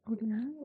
Good evening.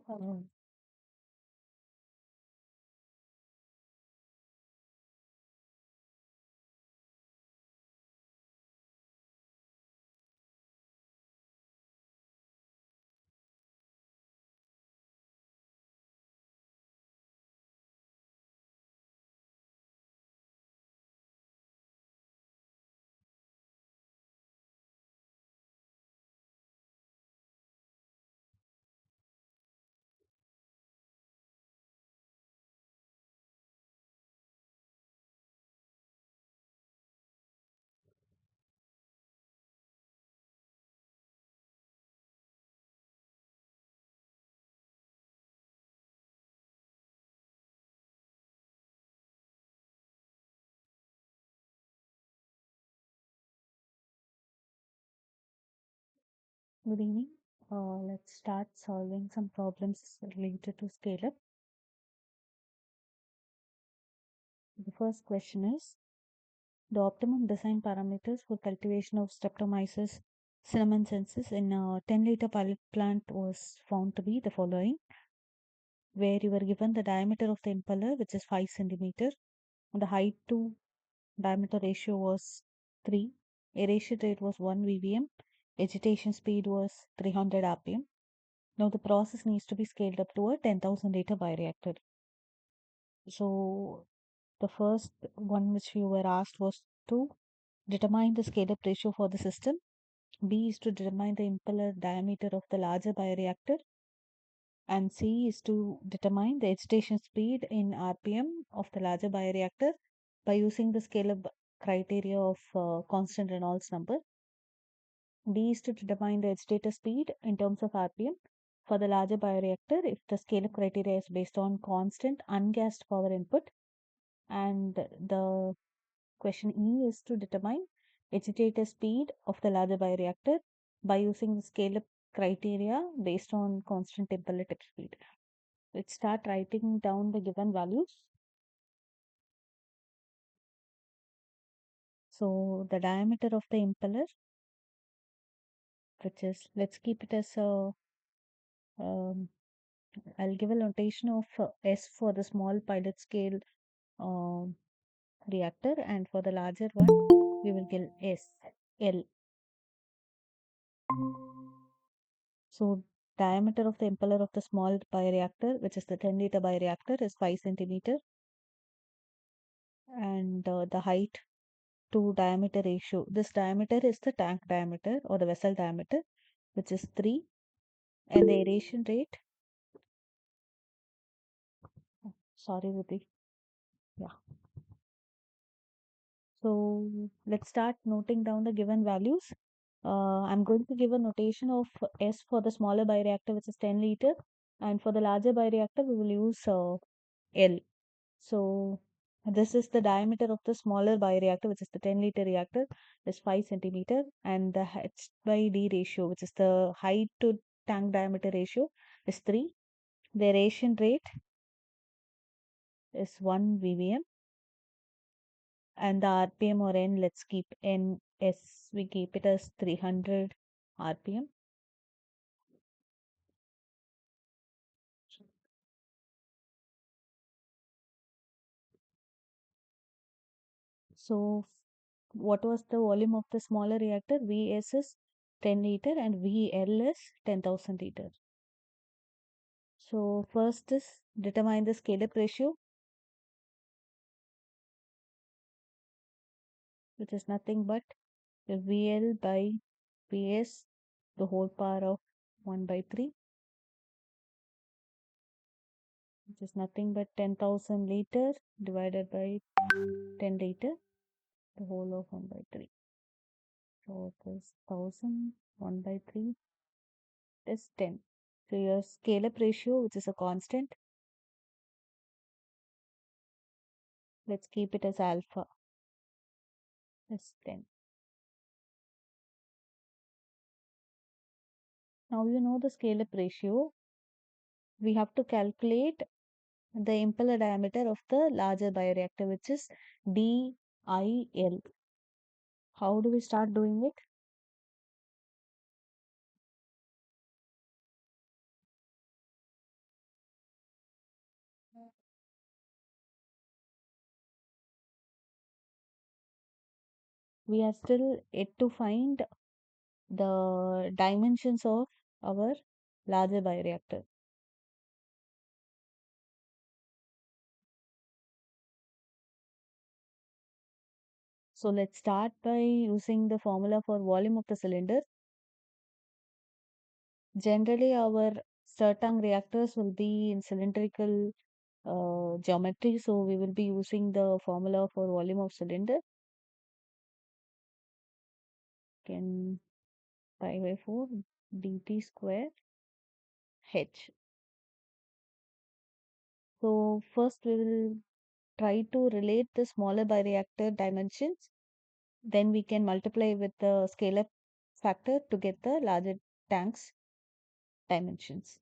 Good evening. Let's start solving some problems related to scale up. The first question is the optimum design parameters for cultivation of Streptomyces cinnamonensis in a 10-liter pilot plant was found to be the following, where you were given the diameter of the impeller, which is 5 centimeter, and the height to diameter ratio was 3, aeration rate was 1 ppm, agitation speed was 300 rpm. Now the process needs to be scaled up to a 10,000 liter bioreactor. So the first one which you were asked was to determine the scale up ratio for the system. B is to determine the impeller diameter of the larger bioreactor. And C is to determine the agitation speed in RPM of the larger bioreactor by using the scale up criteria of constant Reynolds number. D is to determine the agitator speed in terms of RPM for the larger bioreactor if the scale-up criteria is based on constant ungassed power input. And the question E is to determine agitator speed of the larger bioreactor by using the scale-up criteria based on constant impeller tip speed. Let's start writing down the given values. So the diameter of the impeller, which is, let's keep it as a um, I'll give a notation of S for the small pilot scale um, reactor, and for the larger one, we will get L. So diameter of the impeller of the small bioreactor, which is the 10-liter bioreactor, is 5 centimeter, and the height to diameter ratio. This diameter is the tank diameter or the vessel diameter, which is 3, and the aeration rate. Sorry, Ruti. Yeah. So let's start noting down the given values. I'm going to give a notation of S for the smaller bioreactor, which is 10 liter, and for the larger bioreactor, we will use L. So this is the diameter of the smaller bioreactor, which is the 10-liter reactor, is 5 centimeter, and the H by D ratio, which is the height to tank diameter ratio, is 3. The aeration rate is 1 ppm, and the RPM or N, let's keep N S, we keep it as 300 RPM. So what was the volume of the smaller reactor? Vs is 10 liter and VL is 10,000 liter. So first is determine the scale up ratio, which is nothing but VL by Vs, the whole power of 1 by 3, which is nothing but 10,000 liter divided by 10 liter, the whole of 1 by 3. So it is 1000, 1 by 3 is 10. So your scale up ratio, which is a constant, let's keep it as alpha, is 10. Now you know the scale up ratio. We have to calculate the impeller diameter of the larger bioreactor, which is DIL. How do we start doing it? We are still yet to find the dimensions of our larger bioreactor. So let's start by using the formula for volume of the cylinder. Generally, our stir-tank reactors will be in cylindrical geometry, so we will be using the formula for volume of cylinder. Can pi by 4 dt square h. So first we will try to relate the smaller bioreactor dimensions. Then we can multiply with the scale-up factor to get the larger tank's dimensions.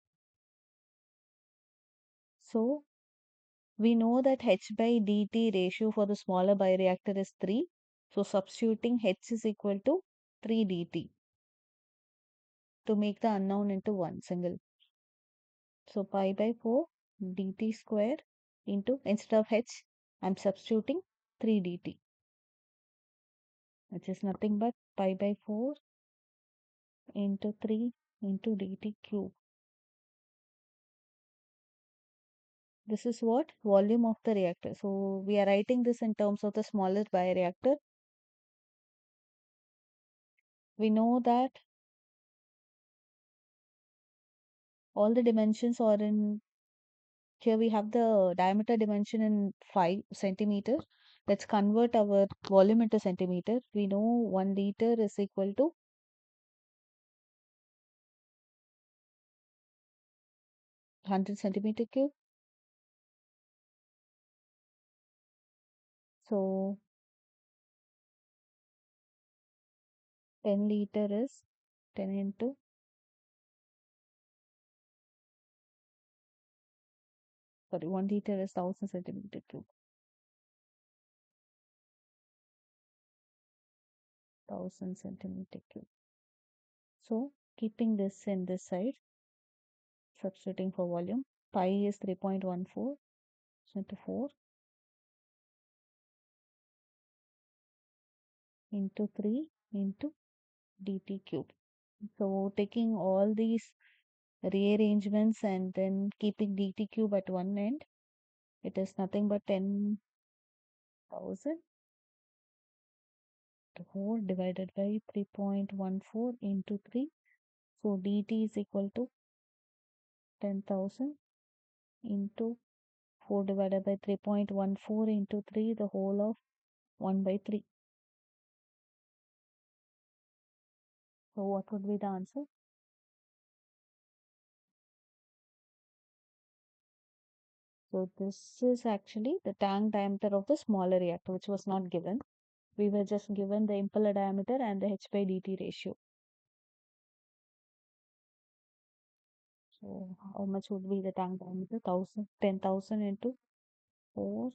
So we know that h by dt ratio for the smaller bioreactor is 3. So substituting h is equal to 3 dt to make the unknown into 1 single. So pi by 4 dt square into, instead of h, I'm substituting 3 dt, which is nothing but pi by 4 into 3 into dt cube. This is what? Volume of the reactor. So we are writing this in terms of the smaller bioreactor. We know that all the dimensions are in, here we have the diameter dimension in 5 centimeter. Let's convert our volume into centimeter. We know 1 liter is equal to 100 centimeter cube. So 10 liter is 10 into, sorry, 1 liter is 1000 centimeter cube. 1000 centimeter cube. So keeping this in this side, substituting for volume, pi is 3.14 into 4 into 3 into dt cube. So taking all these rearrangements and then keeping dt cube at one end, it is nothing but 10,000 4 divided by 3.14 into 3. So dt is equal to 10,000 into 4 divided by 3.14 into 3, the whole of 1 by 3. So what would be the answer? So this is actually the tank diameter of the smaller reactor, which was not given. We were just given the impeller diameter and the h by dt ratio. So how much would be the tank diameter? 10,000 into 4.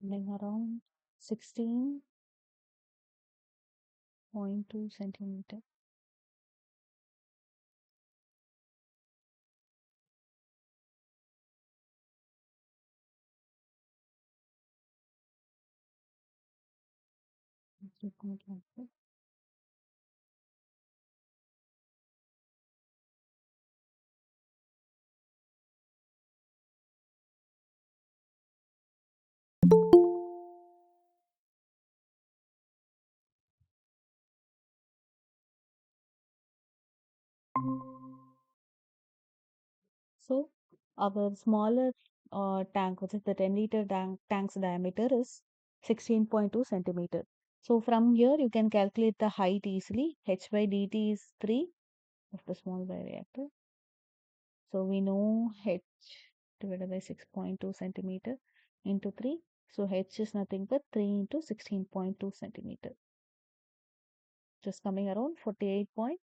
Something around 16.2 centimeter. So our smaller tank, which is the 10-liter tank's diameter, is 16.2 centimeter. So from here you can calculate the height easily. H by dt is 3 of the small bioreactor. So we know h divided by 6.2 centimeter into 3. So h is nothing but 3 into 16.2 centimeter, just coming around 48.6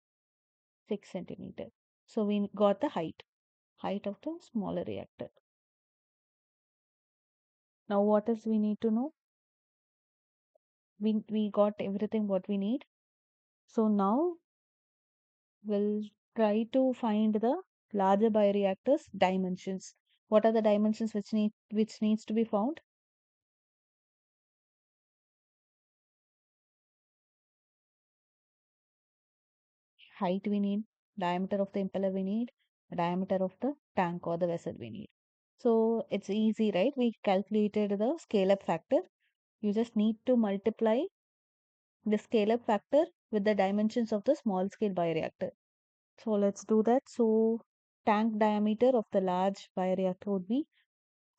centimeter. So we got the height of the smaller reactor. Now what else we need to know? we got everything what we need. So now we'll try to find the larger bioreactor's dimensions. What are the dimensions which needs to be found? Height we need, diameter of the impeller we need, diameter of the tank or the vessel we need. So it's easy, right? We calculated the scale up factor. You just need to multiply the scale up factor with the dimensions of the small scale bioreactor. So let's do that. So tank diameter of the large bioreactor would be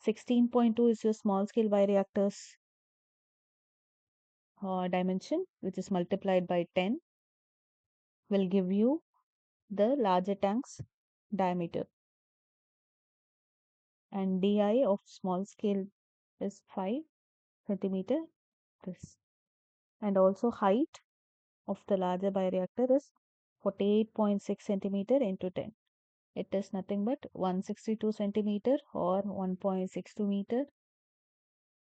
16.2 is your small scale bioreactor's dimension, which is multiplied by 10, will give you the larger tank's diameter. And di of small scale is 5 centimeter. This. And also height of the larger bioreactor is 48.6 centimeter into 10. It is nothing but 162 centimeter or 1.62 meter.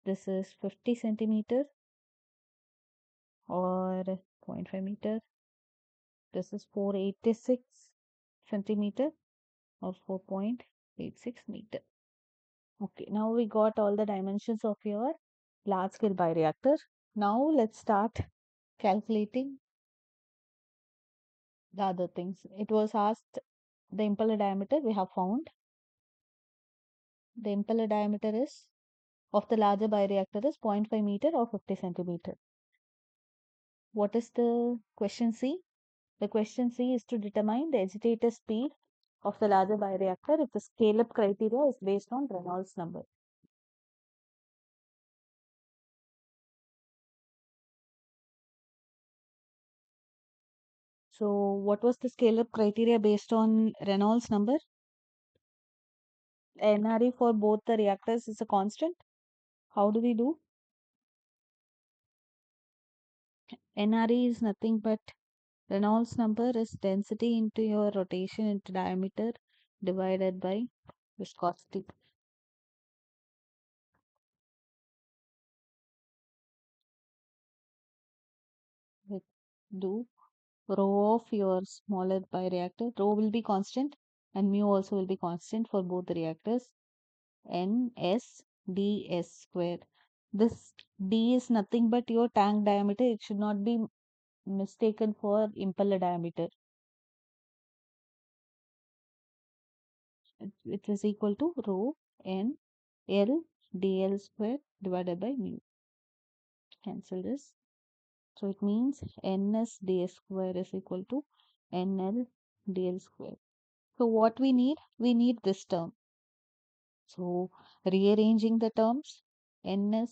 This is 50 centimeter or 0.5 meter. This is 486 centimeter or 4.86 meter. Okay, now we got all the dimensions of your large scale bioreactor. Now let's start calculating the other things. It was asked the impeller diameter we have found. The impeller diameter is of the larger bioreactor is 0.5 meter or 50 centimeter. What is the question C? The question C is to determine the agitator speed of the larger bioreactor if the scale-up criteria is based on Reynolds number. So what was the scale-up criteria based on Reynolds number? NRE for both the reactors is a constant. How do we do? NRE is nothing but Reynolds number is density into your rotation into diameter divided by viscosity. We do rho of your smaller bioreactor. Rho will be constant and mu also will be constant for both the reactors. NS ds squared. This d is nothing but your tank diameter. It should not be mistaken for impeller diameter. It is equal to rho n L dl square divided by mu. Cancel this. So it means ns ds square is equal to nl dl square. So what we need? We need this term. So rearranging the terms, ns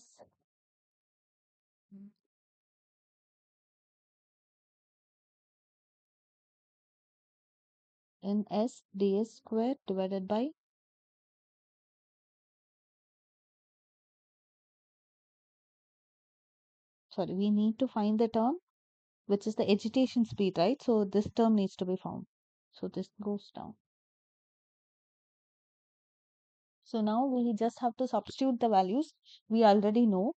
ns ds square divided by, sorry, we need to find the term which is the agitation speed, right? So this term needs to be found. So this goes down. So now we just have to substitute the values we already know.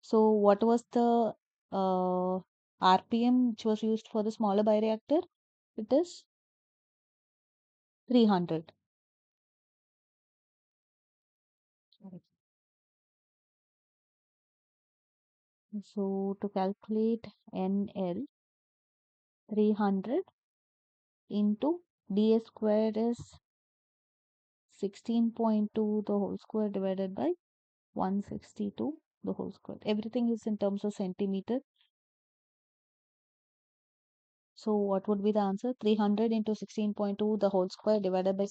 So what was the RPM which was used for the smaller bioreactor? It is 300. So to calculate NL, 300 into ds squared is 16.2 the whole square divided by 162 the whole square. Everything is in terms of centimeter. So what would be the answer? 300 into 16.2 the whole square divided by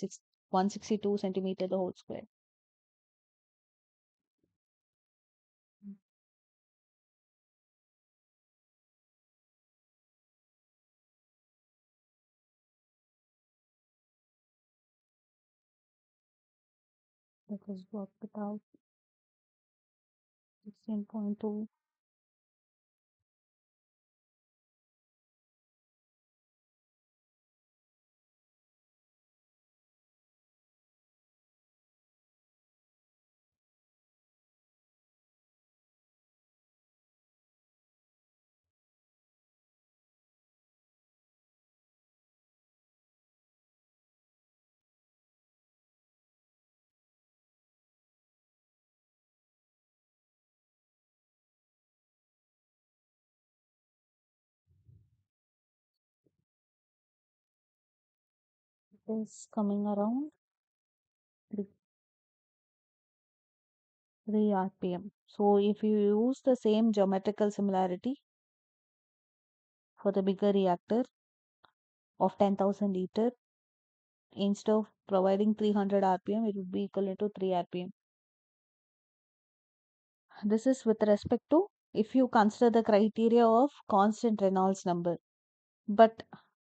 162 centimeter the whole square. That is worked it out. 16.2. is coming around 3 rpm. So if you use the same geometrical similarity for the bigger reactor of 10,000 liter, instead of providing 300 rpm, it would be equivalent to 3 rpm. This is with respect to if you consider the criteria of constant Reynolds number. But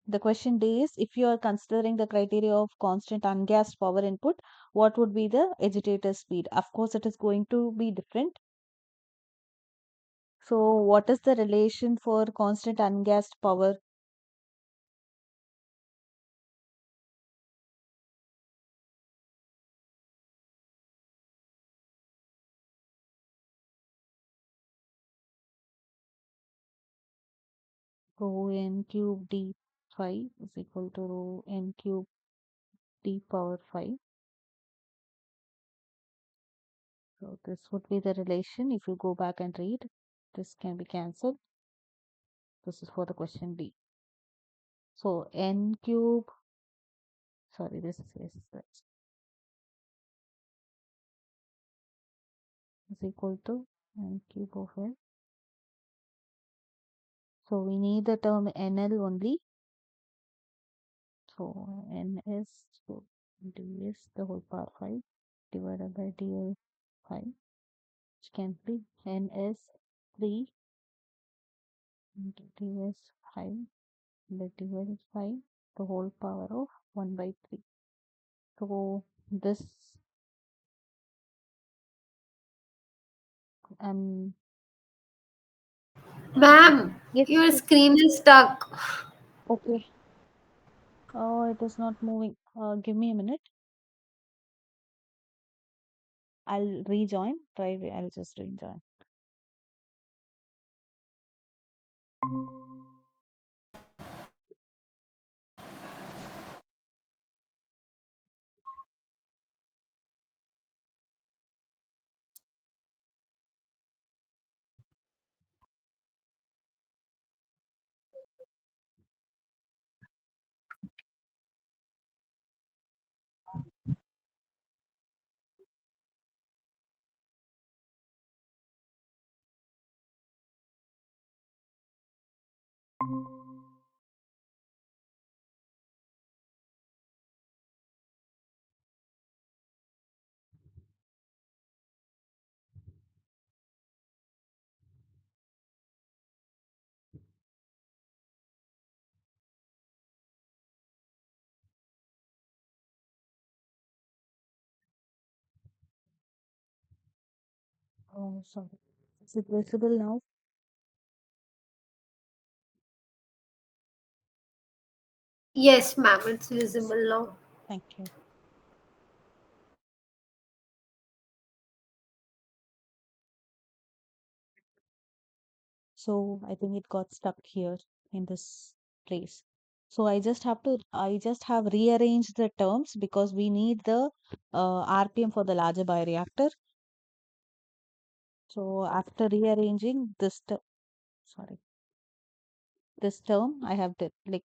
the question is, if you are considering the criteria of constant ungassed power input, what would be the agitator speed? Of course, it is going to be different. So what is the relation for constant ungassed power? Rho n cube d phi is equal to rho n cube d power phi. So this would be the relation. If you go back and read, this can be cancelled. This is for the question D. So n cube, sorry, this is yes, that's is equal to n cube of L. So we need the term NL only. So N is so ds the whole power 5 divided by dl 5, which can be N is 3 into ds 5 the dl 5 the whole power of 1 by 3. So this um Ma'am, yes, your yes, screen is stuck. okay. Oh, it is not moving. Give me a minute. I'll rejoin. I'll just rejoin. Oh, sorry. Is it visible now? Yes, ma'am, it's visible now. Thank you. So I think it got stuck here in this place. So I just have rearranged the terms because we need the RPM for the larger bioreactor. So after rearranging sorry, this term I have like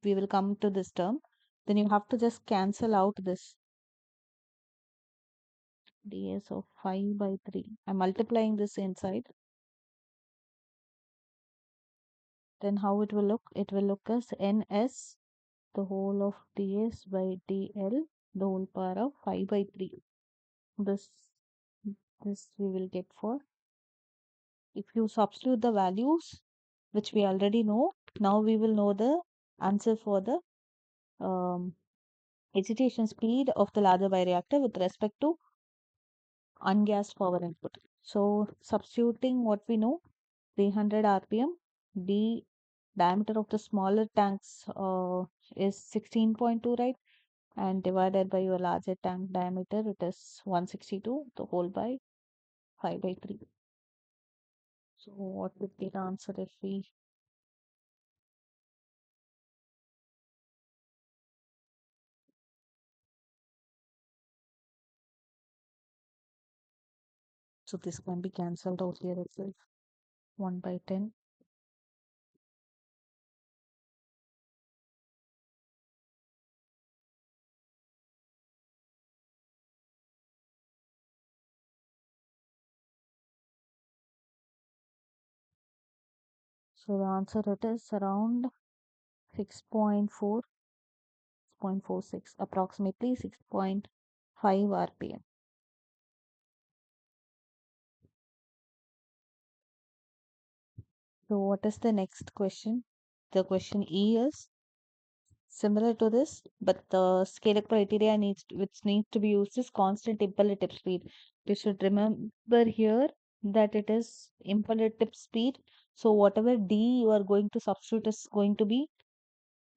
we will come to this term. Then you have to just cancel out this ds of 5 by 3. I'm multiplying this inside. Then how it will look? It will look as ns the whole of ds by dl the whole power of 5 by 3. This this we will get for if you substitute the values which we already know. Now we will know the answer for the um, agitation speed of the larger bioreactor with respect to ungassed power input. So substituting what we know 300 rpm, the diameter of the smaller tanks is 16.2, right? And divided by your larger tank diameter, it is 162 the whole by 5 by 3. So what would be the answer if we, so this can be cancelled out here itself, 1 by 10. So the answer it is around 6.4, 6.46, approximately 6.5 RPM. So what is the next question? The question E is similar to this, but the scale-up criteria which needs to be used is constant impeller tip speed. You should remember here that it is impeller tip speed. So whatever D you are going to substitute is going to be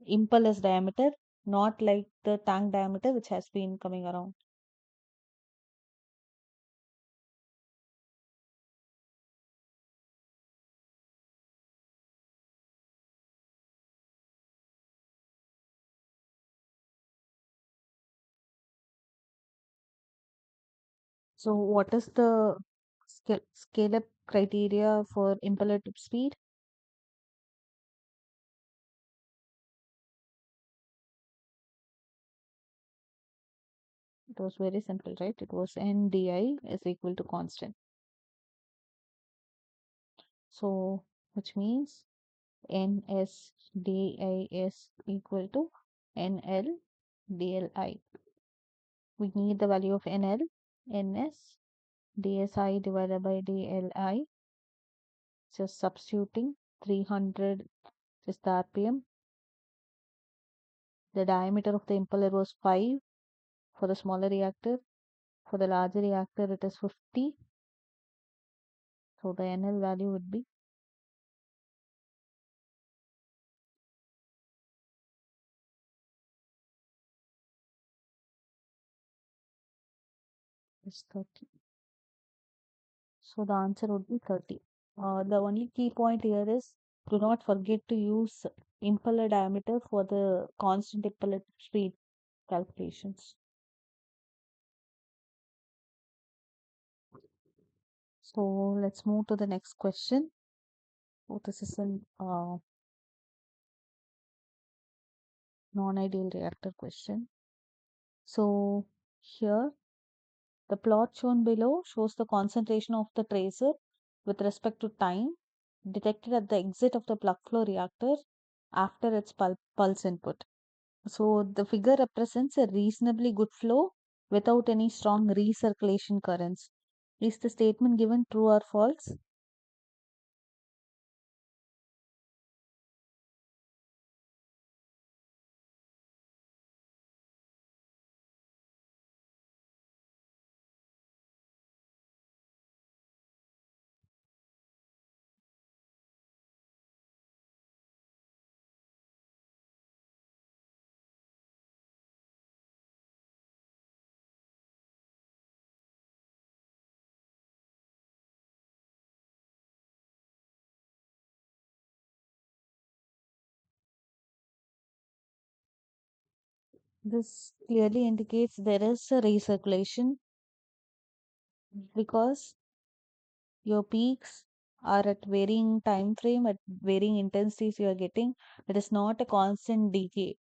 impeller's diameter, not like the tank diameter which has been coming around. So what is the scale-up criteria for impeller tip speed? It was very simple, right? It was NDI is equal to constant. So which means NSDI is equal to NLDLI. We need the value of NL, NS, DSI divided by DLI. Just substituting 300 is the RPM. The diameter of the impeller was 5 for the smaller reactor. For the larger reactor, it is 50. So the NL value would be is 30. So the answer would be 30. The only key point here is do not forget to use impeller diameter for the constant impeller speed calculations. So let's move to the next question. So this is an non-ideal reactor question. So here the plot shown below shows the concentration of the tracer with respect to time detected at the exit of the plug flow reactor after its pulse input. So the figure represents a reasonably good flow without any strong recirculation currents. Is the statement given true or false? This clearly indicates there is a recirculation because your peaks are at varying time frame, at varying intensities you are getting. It is not a constant decay.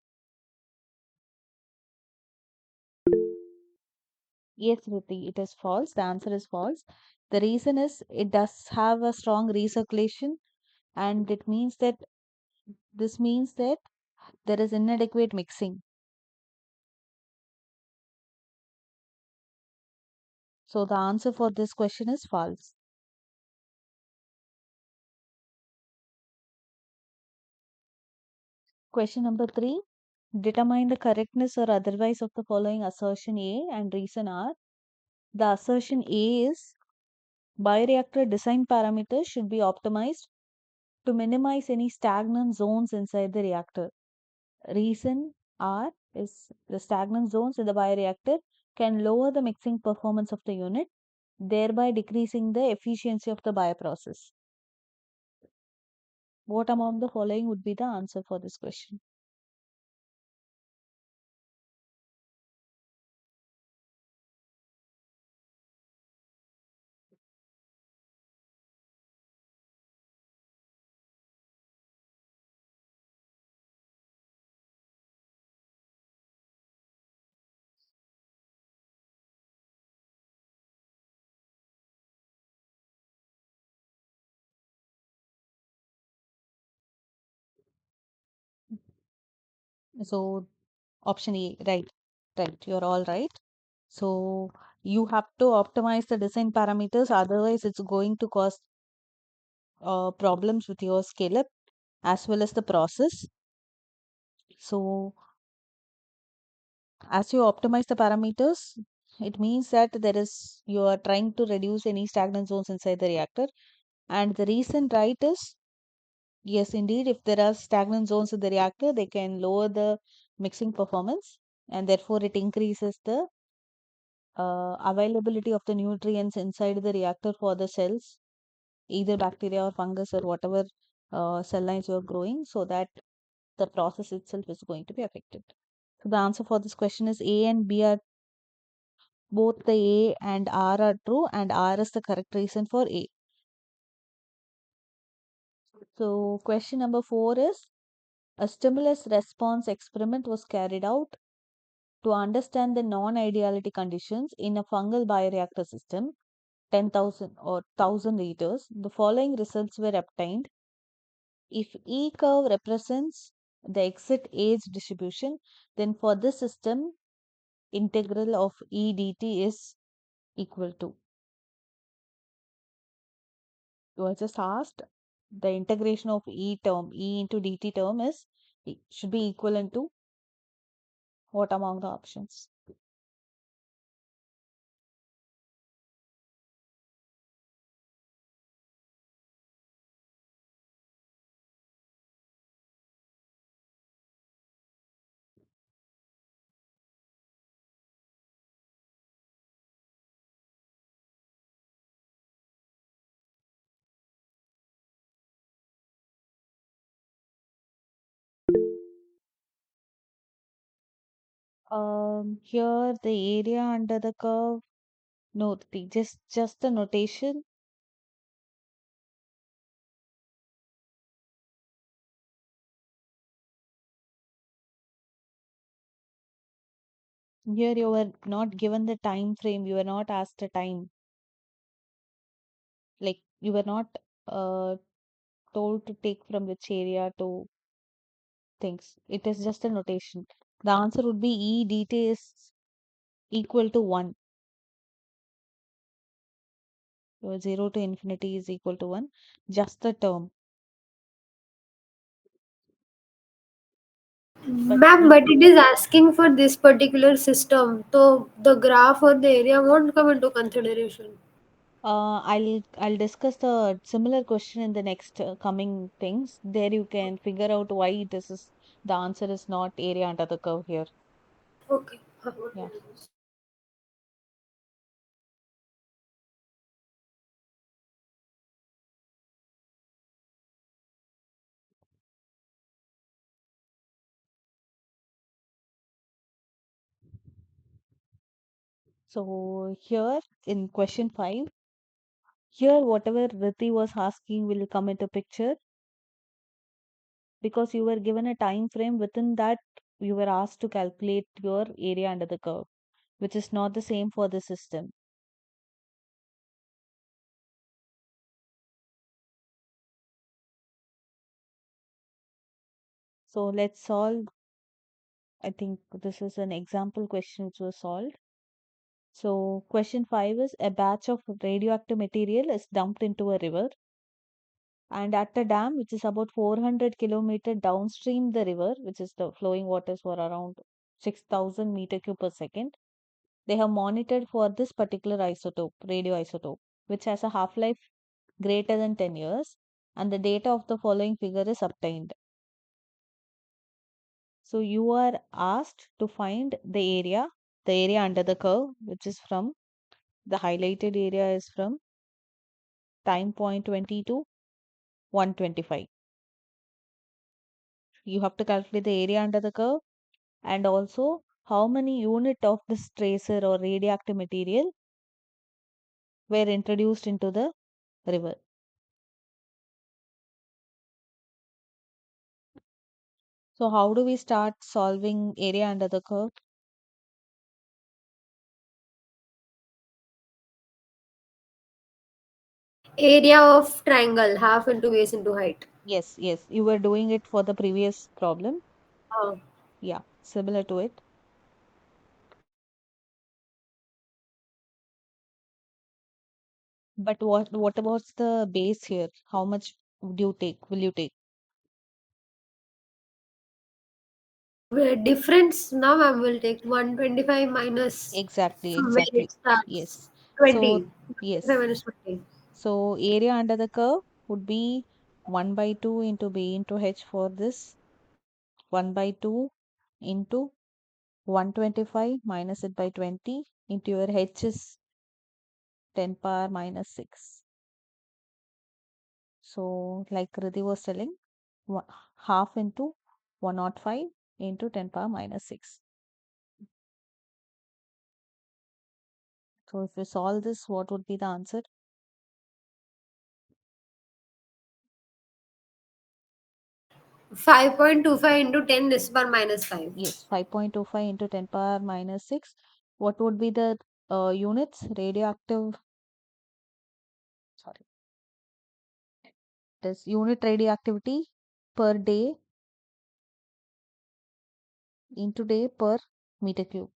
Yes, Riti, it is false. The answer is false. The reason is it does have a strong recirculation, and this means that there is inadequate mixing. So the answer for this question is false. Question number 3. Determine the correctness or otherwise of the following assertion A and reason R. The assertion A is bioreactor design parameters should be optimized to minimize any stagnant zones inside the reactor. Reason R is the stagnant zones in the bioreactor can lower the mixing performance of the unit, thereby decreasing the efficiency of the bioprocess. What among the following would be the answer for this question? So option A, right, right, you're all right. So you have to optimize the design parameters, otherwise it's going to cause problems with your scale up as well as the process. So as you optimize the parameters, it means that you are trying to reduce any stagnant zones inside the reactor. And the reason, right, is yes, indeed, if there are stagnant zones in the reactor, they can lower the mixing performance, and therefore it increases the availability of the nutrients inside the reactor for the cells, either bacteria or fungus or whatever cell lines you are growing, so that the process itself is going to be affected. So the answer for this question is A and B are both the A and R are true, and R is the correct reason for A. So question number 4 is a stimulus response experiment was carried out to understand the non-ideality conditions in a fungal bioreactor system, 10,000 or 1,000 liters. The following results were obtained. If E curve represents the exit age distribution, then for this system, integral of E dt is equal to. You are just asked the integration of E term, E into dt term should be equivalent to what among the options? Here the area under the curve. No, just the notation. Here you were not given the time frame. You were not asked a time. Like you were not told to take from which area to things. It is just a notation. The answer would be E dt is equal to 1. Your 0 to infinity is equal to 1. Just the term. But Ma'am, but it is asking for this particular system, so the graph or the area won't come into consideration. I'll discuss the similar question in the next coming things. There you can figure out why the answer is not area under the curve here. Okay. Yeah. So here in question 5, here whatever Riti was asking will come into picture, because you were given a time frame within that you were asked to calculate your area under the curve, which is not the same for the system. So let's solve. I think this is an example question which was solved. So question 5 is a batch of radioactive material is dumped into a river, and at a dam which is about 400 kilometer downstream the river, which is the flowing waters for around 6,000 meter cube per second. They have monitored for this particular isotope, radioisotope, which has a half life greater than 10 years, and the data of the following figure is obtained. So you are asked to find the area under the curve, which is from the highlighted area is from time point 20 to 125. You have to calculate the area under the curve, and also how many unit of this tracer or radioactive material were introduced into the river. So how do we start solving area under the curve? Area of triangle, half into base into height. Yes, yes, you were doing it for the previous problem. Oh. Yeah, similar to it. But what about the base here? How much would you take? Will you take? Difference now ma'am will take 125 minus Exactly, from where exactly. it starts. Yes. So 20. 125 yes. minus 20. So area under the curve would be 1 by 2 into B into H for this 1 by 2 into 125 minus it by 20 into your H is 10 power minus 6. So like Riddhi was telling, half into 105 into 10 power minus 6. So if we solve this, what would be the answer? 5.25 into 10 is per minus 5. Yes, 5.25 into 10 power minus 6. What would be the units? Radioactive, sorry, this unit radioactivity per day into day per meter cube.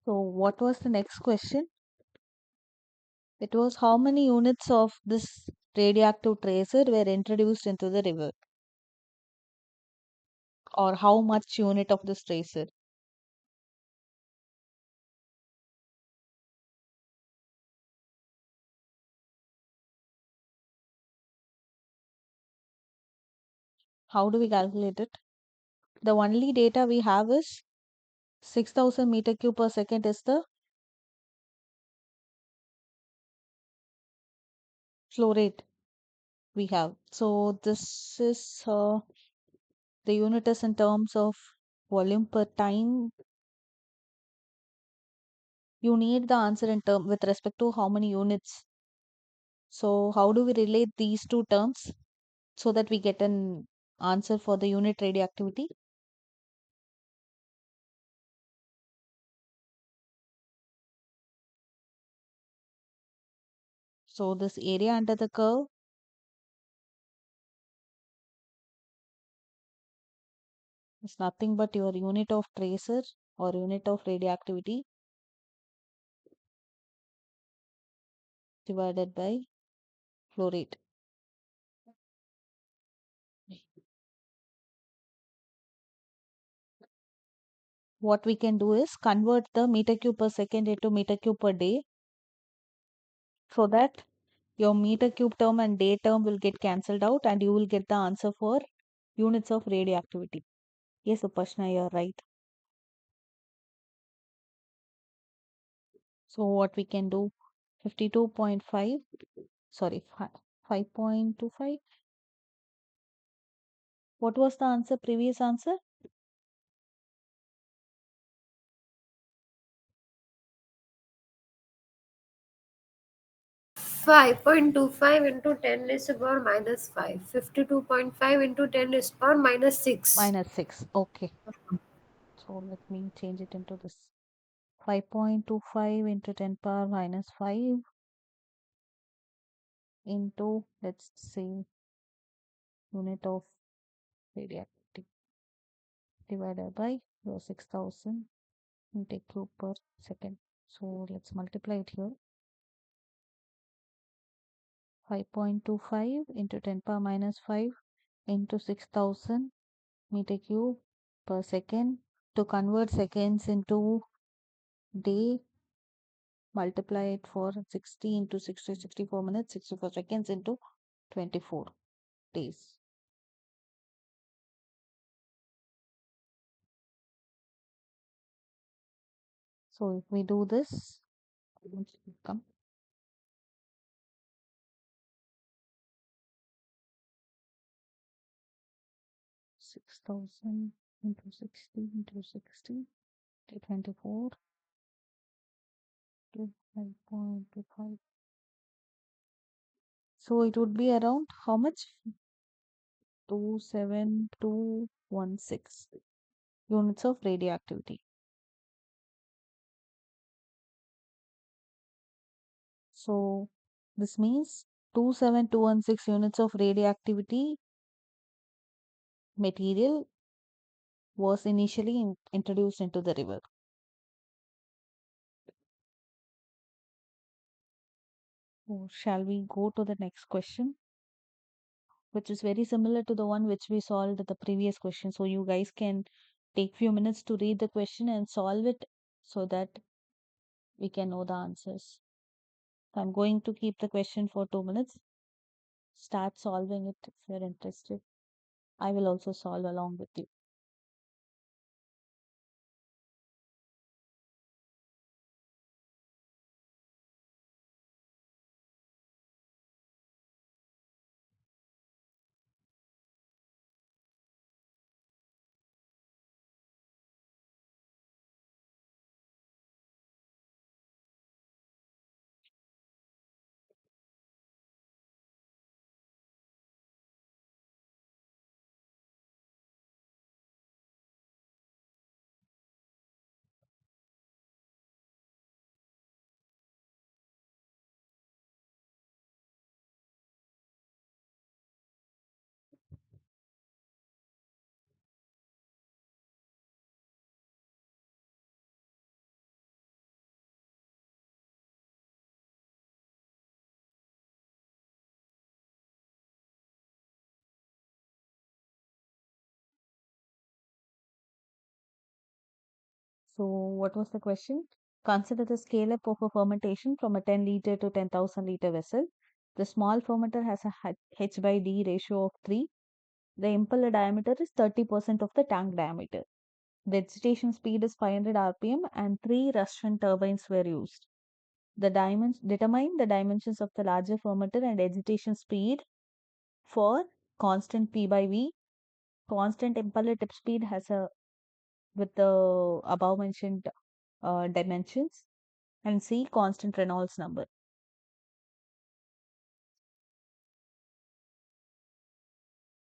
So what was the next question? It was how many units of this radioactive tracer were introduced into the river, or how much unit of this tracer? How do we calculate it? The only data we have is 6000 meter cube per second is the flow rate we have. So this is the unit is in terms of volume per time. You need the answer in term with respect to how many units. So how do we relate these two terms so that we get an answer for the unit radioactivity? So this area under the curve is nothing but your unit of tracer or unit of radioactivity divided by flow rate. What we can do is convert the meter cube per second into meter cube per day so that your meter cube term and day term will get cancelled out and you will get the answer for units of radioactivity. Yes, Upashna, you're right. So what we can do 52.5, sorry, 5.25. What was the answer, previous answer? 5.25 into 10 is power minus 5. 52.5 into 10 is power minus 6. Minus 6. Okay. So let me change it into this. 5.25 into 10 power minus 5 into, let's say, unit of radioactivity divided by your 6000 meter cube per second. So let's multiply it here. 5.25 into 10 power minus 5 into 6000 meter cube per second. To convert seconds into day, multiply it for 60 into 60, 64 minutes, 64 seconds into 24 days. So if we do this, how much will come? 6000 into 60 into 60 to 24 to 5.25. So it would be around how much? 27216. units of radioactivity. So this means 27216 units of radioactivity material was initially introduced into the river. So shall we go to the next question, which is very similar to the one which we solved at the previous question. So you guys can take few minutes to read the question and solve it so that we can know the answers. So I'm going to keep the question for 2 minutes. Start solving it if you're interested. I will also solve along with you. So what was the question? Consider the scale up of a fermentation from a 10 liter to 10,000 liter vessel. The small fermenter has a H by D ratio of 3. The impeller diameter is 30% of the tank diameter. The agitation speed is 500 rpm and 3 Russian turbines were used. Determine the dimensions of the larger fermenter and agitation speed for constant P by V. Constant impeller tip speed has a with the above mentioned dimensions, and C constant Reynolds number.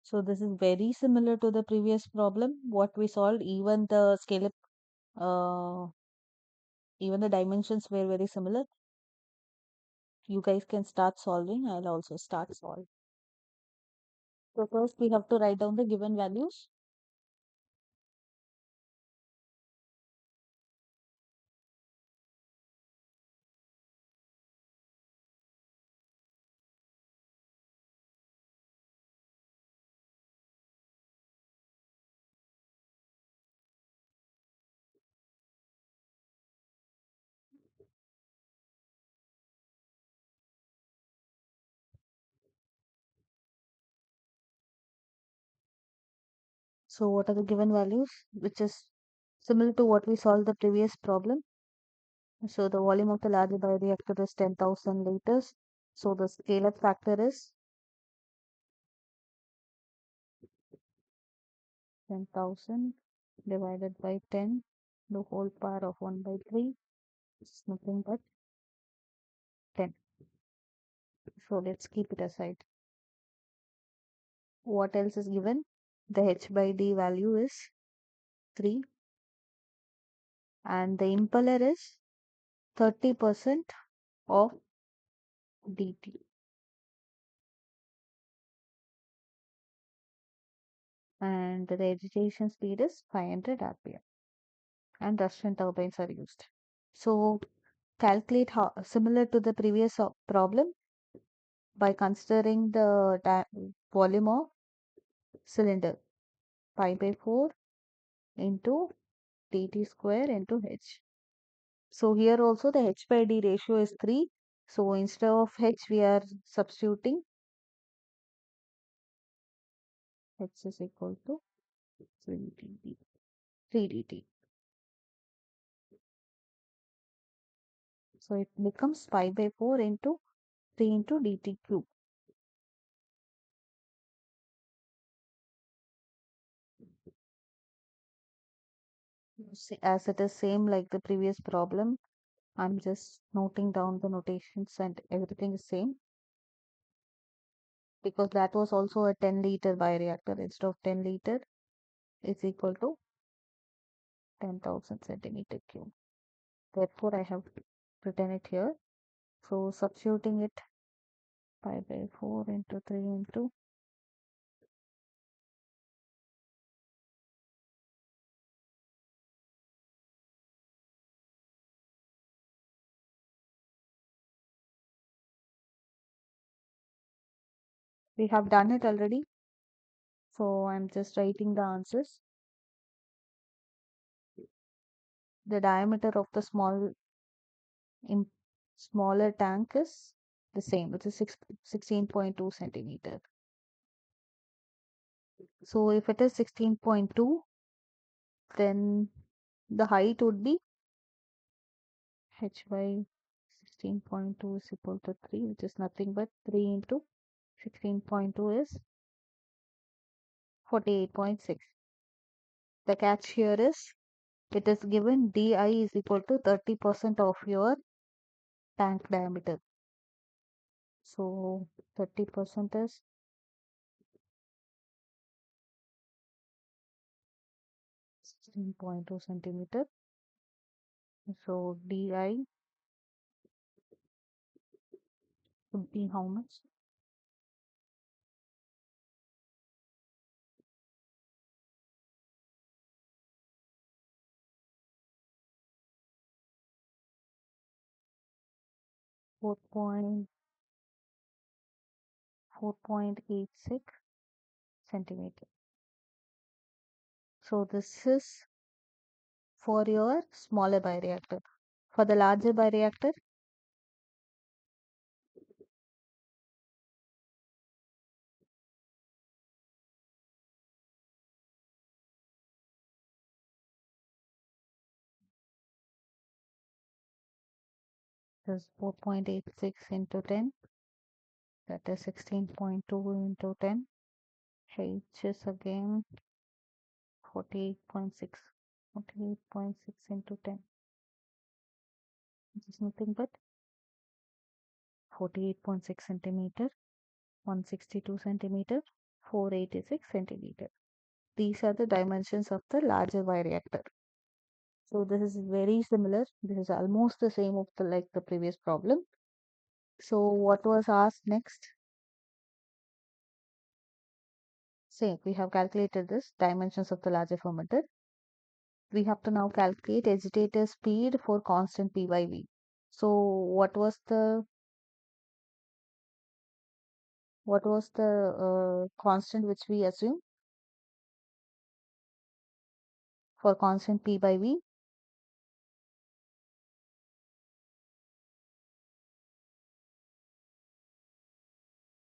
So this is very similar to the previous problem what we solved. Even the scale up, even the dimensions were very similar. You guys can start solving. I'll also start solving. So first we have to write down the given values. So what are the given values, which is similar to what we solved the previous problem. So the volume of the larger bioreactor is 10,000 liters. So the scale up factor is 10,000 divided by 10, the whole power of 1 by 3, which is nothing but 10. So let's keep it aside. What else is given? The H by D value is 3 and the impeller is 30% of dt. And the agitation speed is 500 rpm and Russian turbines are used. So calculate how similar to the previous problem by considering the volume of cylinder pi by 4 into dt square into h. So here also the h by d ratio is 3. So instead of h we are substituting h is equal to 3 dt. 3 dt. So it becomes pi by 4 into 3 into dt cube. As it is same like the previous problem, I'm just noting down the notations and everything is same because that was also a 10 liter bioreactor. Instead of 10 liter, it's equal to 10,000 centimeter cube. Therefore, I have written it here. So substituting it, pi by 4 into 3 into we have done it already. So I'm just writing the answers. The diameter of the smaller tank is the same, which is 16.2 centimeter. So if it is 16.2, then the height would be h by 16.2 is equal to 3, which is nothing but 3 into 16.2 is 48.6. The catch here is it is given di is equal to 30% of your tank diameter. So 30% is 16.2 centimeter. So di would be how much? 4.86 centimeter. So this is for your smaller bioreactor. For the larger bioreactor, this is 4.86 into 10, that is 16.2 into 10. H is again 48.6. 48.6 into 10. This is nothing but 48.6 centimeter, 162 centimeter, 486 centimeter. These are the dimensions of the larger bioreactor. So this is very similar. This is almost the same of like the previous problem. So what was asked next? Same, we have calculated this dimensions of the larger fermenter. We have to now calculate agitator speed for constant P by V. So what was the constant which we assume for constant P by V?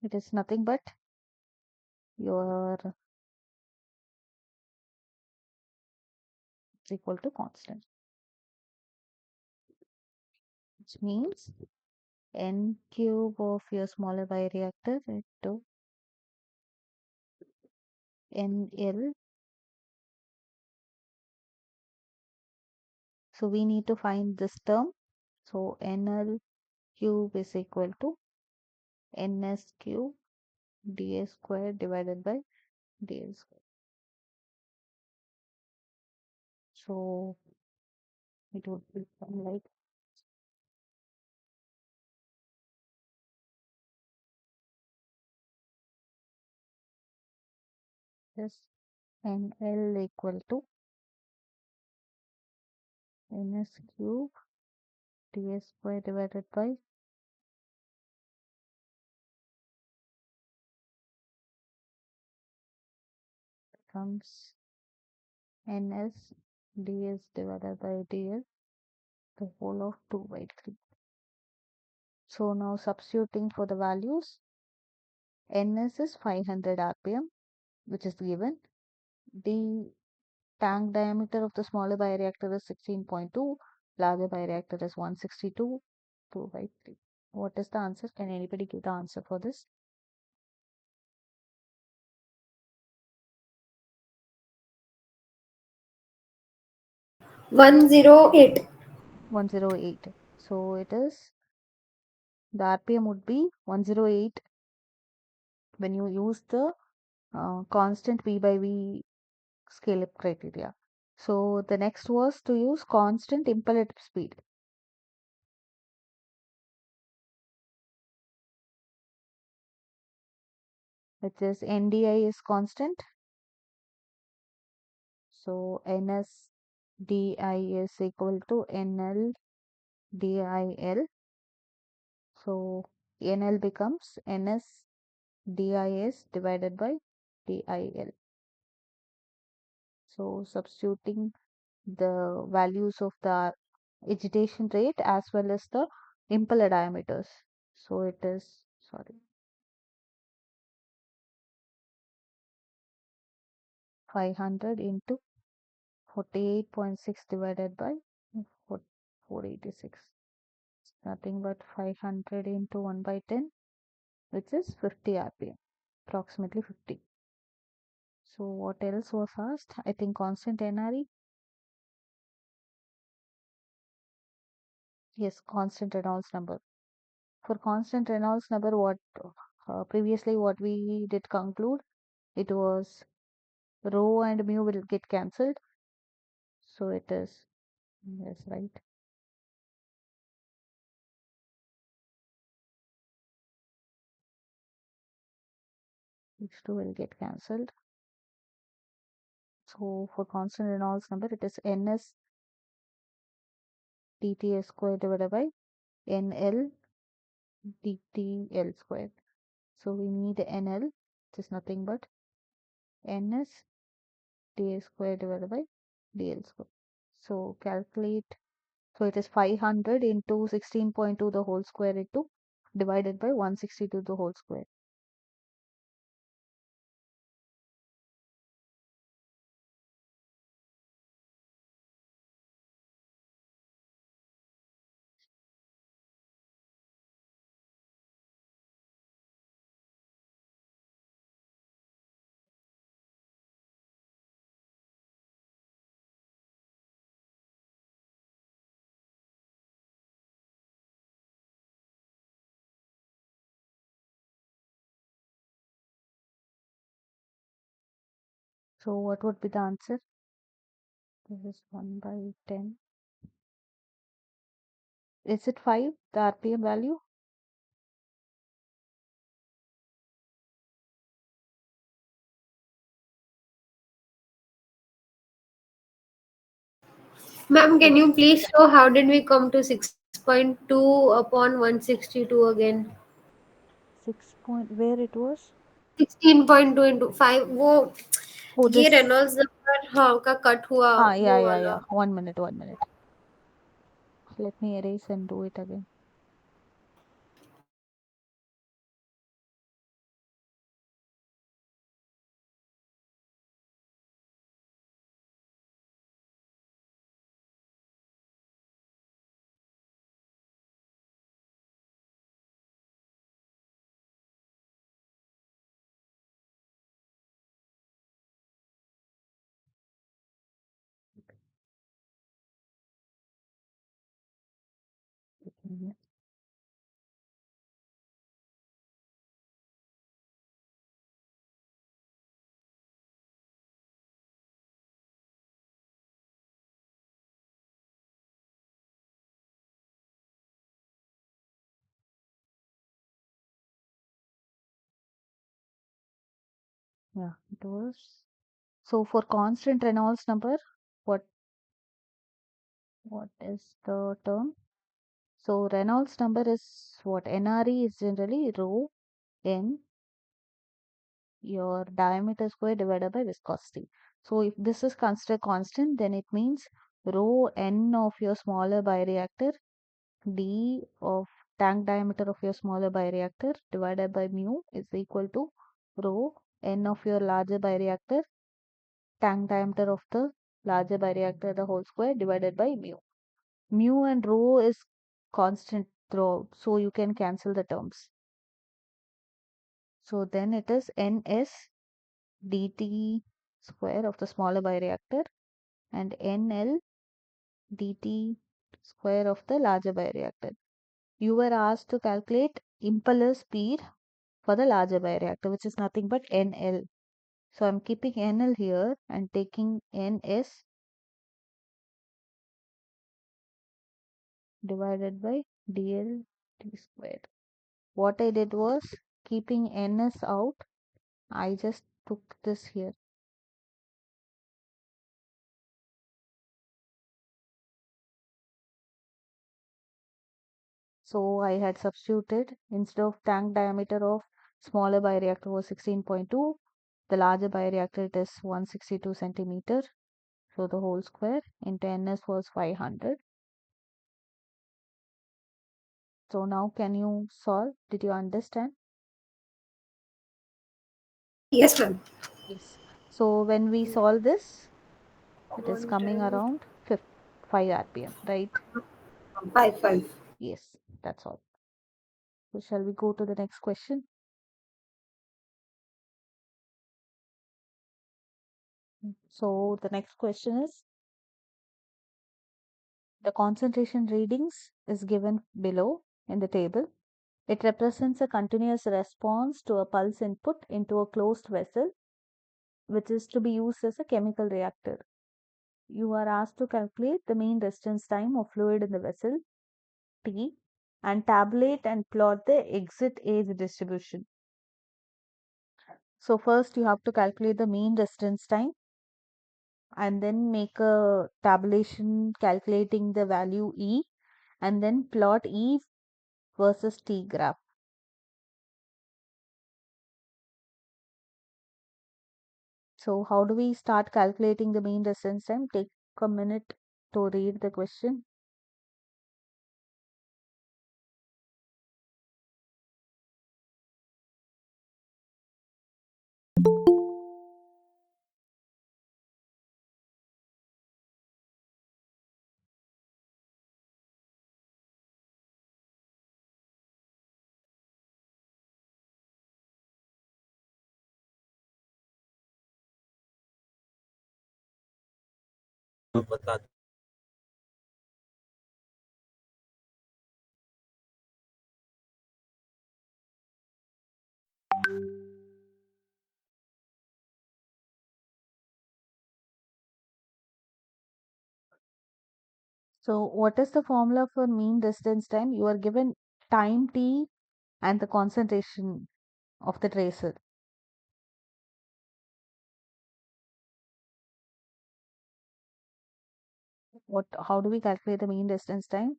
It is nothing but your is equal to constant, which means n cube of your smaller bioreactor into NL. So we need to find this term. So NL cube is equal to NS cube ds square divided by dl square. So it would become like this, NL equal to NS cube ds square divided by becomes NS ds divided by dl, the whole of 2 by 3. So now substituting for the values, NS is 500 RPM, which is given. The tank diameter of the smaller bioreactor is 16.2, larger bioreactor is 162, 2 by 3. What is the answer? Can anybody give the answer for this? 108. 108. So it is, the RPM would be 108 when you use the constant V by V scale up criteria. So the next was to use constant impeller tip speed, which is NDI is constant. So NSDI is equal to NLDIL. So NL becomes NSDIS divided by DIL. So substituting the values of the agitation rate as well as the impeller diameters. So it is, sorry, 500 into 48.6 divided by 486. It's nothing but 500 into 1 by 10, which is 50 rpm, approximately 50. So what else was asked? I think constant NRE. Yes, constant Reynolds number. For constant Reynolds number, what previously what we did conclude, it was rho and mu will get cancelled. So it is, yes, right. These two will get cancelled. So for constant Reynolds number, it is NS DTS square divided by NL DTL square. So we need NL, which is nothing but NS DA square divided by DL square. So calculate. So it is 500 into 16.2 the whole square into divided by 162 the whole square. So what would be the answer? This is 1 by 10. Is it 5, the RPM value? Ma'am, can you It's please show how did we come to 6.2 upon 162 again? 6 point, where it was? 16.2 into 5 वो Oh, ये this. Reynolds number हाँ का cut हुआ Yeah, वो yeah, yeah. वाला 1 minute, 1 minute. Let me erase and do it again. Mhm. Yeah, it was. So for constant Reynolds number, what what is the term? So Reynolds number is what? NRE is generally rho n your diameter square divided by viscosity. So if this is considered constant, then it means rho n of your smaller bioreactor d of tank diameter of your smaller bioreactor divided by mu is equal to rho n of your larger bioreactor tank diameter of the larger bioreactor the whole square divided by mu. Mu and rho is constant throughout, so you can cancel the terms. So then it is ns dt square of the smaller bioreactor and nl dt square of the larger bioreactor. You were asked to calculate impeller speed for the larger bioreactor, which is nothing but NL. So I'm keeping NL here and taking NS divided by dl t squared. What I did was, keeping ns out, I just took this here. So I had substituted, instead of tank diameter of smaller bioreactor was 16.2, the larger bioreactor it is 162 centimeter. So the whole square into ns was 500. So now can you solve? Did you understand? Yes, ma'am. Yes. So when we solve this, it is coming 110, around 5 rpm, right? 5. Yes, that's all. So shall we go to the next question? So the next question is, the concentration readings is given below in the table. It represents a continuous response to a pulse input into a closed vessel, which is to be used as a chemical reactor. You are asked to calculate the mean residence time of fluid in the vessel, T, and tabulate and plot the exit age distribution. So first you have to calculate the mean residence time and then make a tabulation calculating the value E and then plot E versus T graph. So how do we start calculating the mean residence time? Take a minute to read the question. So what is the formula for mean residence time? You are given time T and the concentration of the tracer. How do we calculate the mean residence time?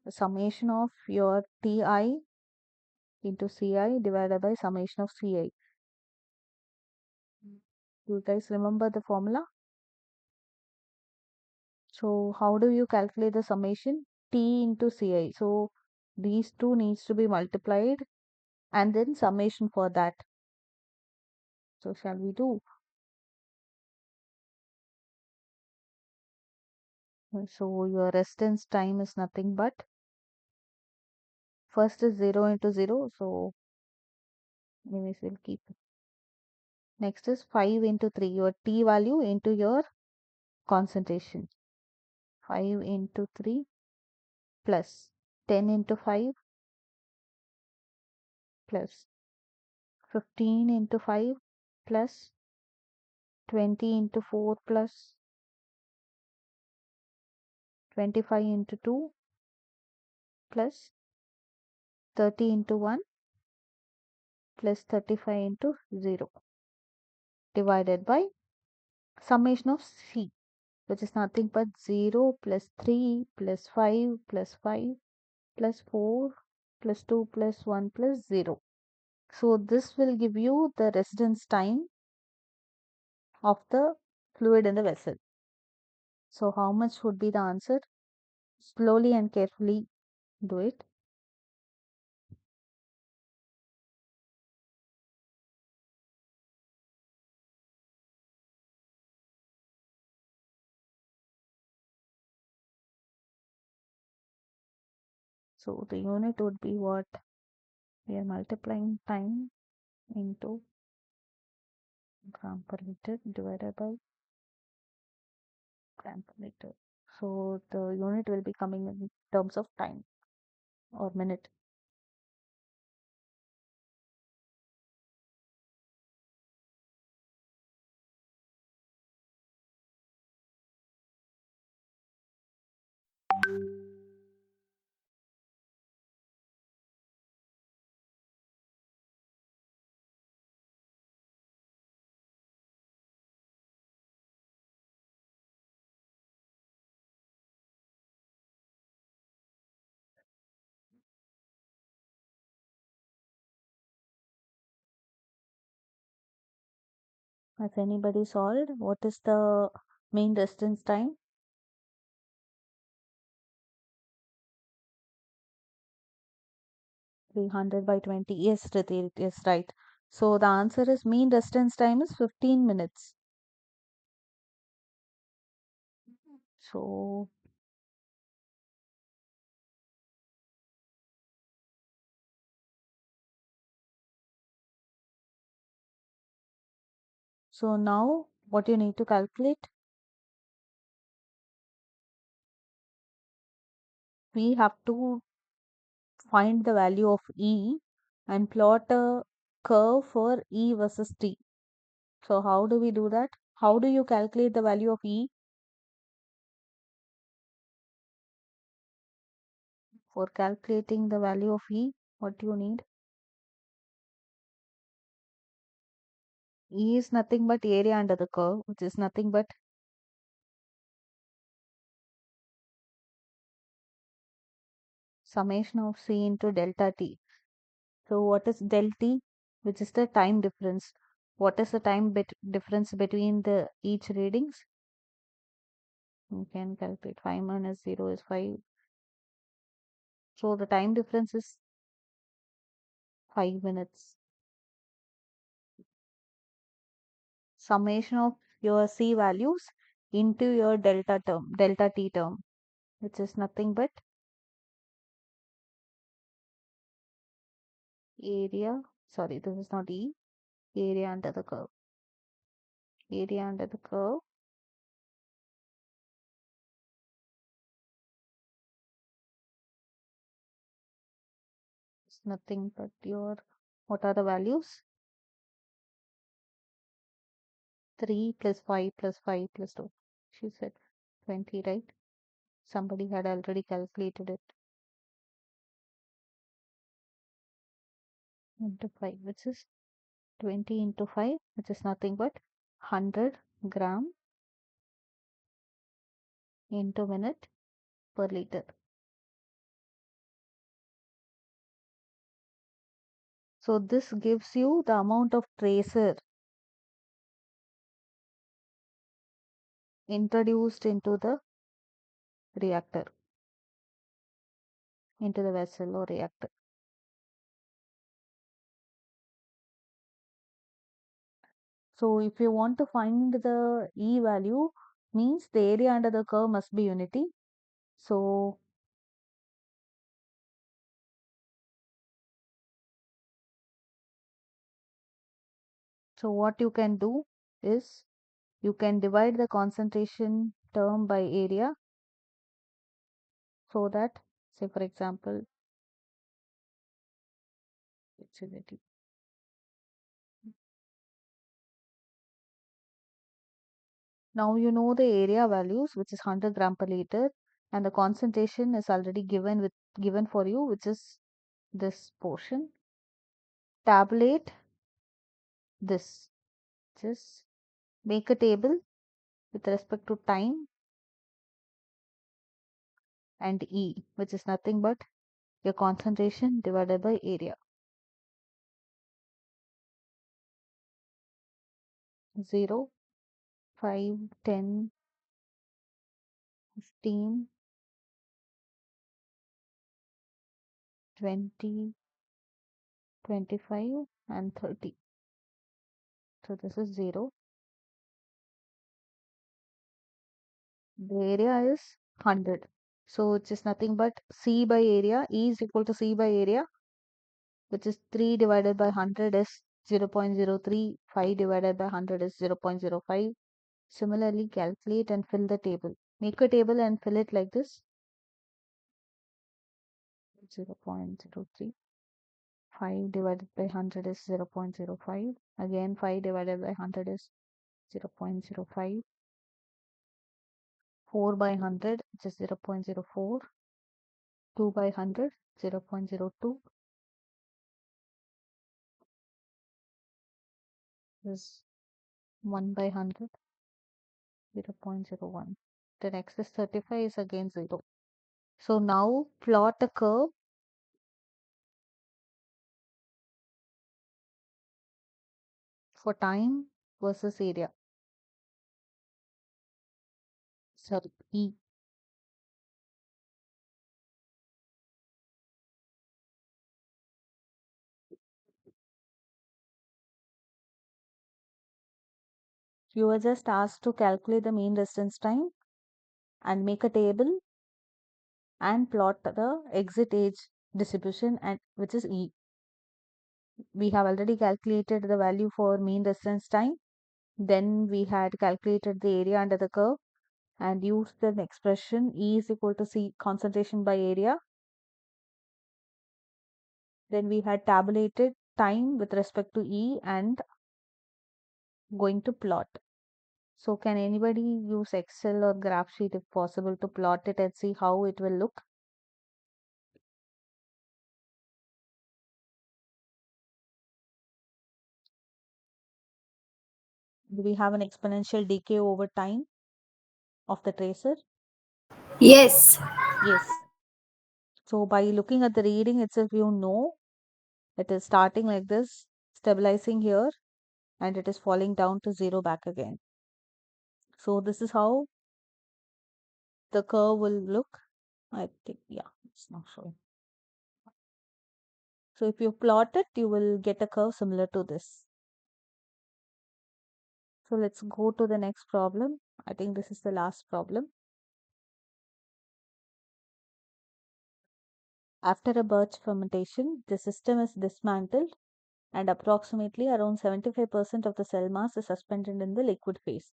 The summation of your Ti into Ci divided by summation of Ci. You guys remember the formula? So how do you calculate the summation? T into Ci. So these two needs to be multiplied and then summation for that. So shall we do? So your residence time is nothing but, first is 0 into 0. So anyways, we'll keep it. Next is 5 into 3. Your T value into your concentration. 5 into 3 plus 10 into 5 plus 15 into 5 plus 20 into 4 plus 25 into 2 plus 30 into 1 plus 35 into 0 divided by summation of C, which is nothing but 0 plus 3 plus 5 plus 5 plus 4 plus 2 plus 1 plus 0. So this will give you the residence time of the fluid in the vessel. So how much would be the answer? Slowly and carefully do it. So the unit would be what? We are multiplying time into gram per liter divided by gram per liter. So the unit will be coming in terms of time or minute. Has anybody solved? What is the mean residence time? 300 by 20. Yes, Riti, it is right. So the answer is mean residence time is 15 minutes. So now what you need to calculate, we have to find the value of E and plot a curve for E versus T. So how do we do that? How do you calculate the value of E? For calculating the value of E, what do you need? E is nothing but area under the curve, which is nothing but summation of C into delta T. So what is del T? Which is the time difference. What is the time difference between the each readings? You can calculate 5 minus 0 is 5. So the time difference is 5 minutes. Summation of your C values into your delta T term, which is nothing but area. Sorry, this is not E. Area under the curve. Area under the curve is nothing but your, what are the values? 3 plus 5 plus 5 plus 2. She said 20, right? Somebody had already calculated it. Into 5, which is 20 into 5, which is nothing but 100 gram into minute per liter. So this gives you the amount of tracer introduced into the reactor, into the vessel or reactor. So if you want to find the E value, means the area under the curve must be unity. So what you can do is you can divide the concentration term by area, so that, say for example, it's unity. Now you know the area values, which is 100 gram per liter, and the concentration is already given for you, which is this portion. Tabulate this. Just make a table with respect to time and E, which is nothing but your concentration divided by area. 0, 5, 10, 15, 20, 25 and 30. So this is 0. The area is 100. So it is nothing but C by area. E is equal to C by area, which is 3 divided by 100 is 0.03. 5 divided by 100 is 0.05. Similarly, calculate and fill the table. Make a table and fill it like this. 0.03. 5 divided by 100 is 0.05. Again, 5 divided by 100 is 0.05. 4 by 100, which is 0.04. 2 by 100, 0.02. Is 1 by 100, 0.01. The next is 35 is again 0. So now plot a curve for time versus area. Sorry, E. You are just asked to calculate the mean residence time and make a table and plot the exit age distribution, and which is E. We have already calculated the value for mean residence time. Then we had calculated the area under the curve and used an expression E is equal to C concentration by area. Then we had tabulated time with respect to E and going to plot. So can anybody use Excel or graph sheet if possible to plot it and see how it will look? Do we have an exponential decay over time of the tracer? Yes. Yes. So by looking at the reading itself, you know it is starting like this, stabilizing here, and it is falling down to 0 back again. So this is how the curve will look. I think, yeah, it's not showing. So if you plot it, you will get a curve similar to this. So let's go to the next problem. I think this is the last problem. After a batch fermentation, the system is dismantled and approximately around 75% of the cell mass is suspended in the liquid phase.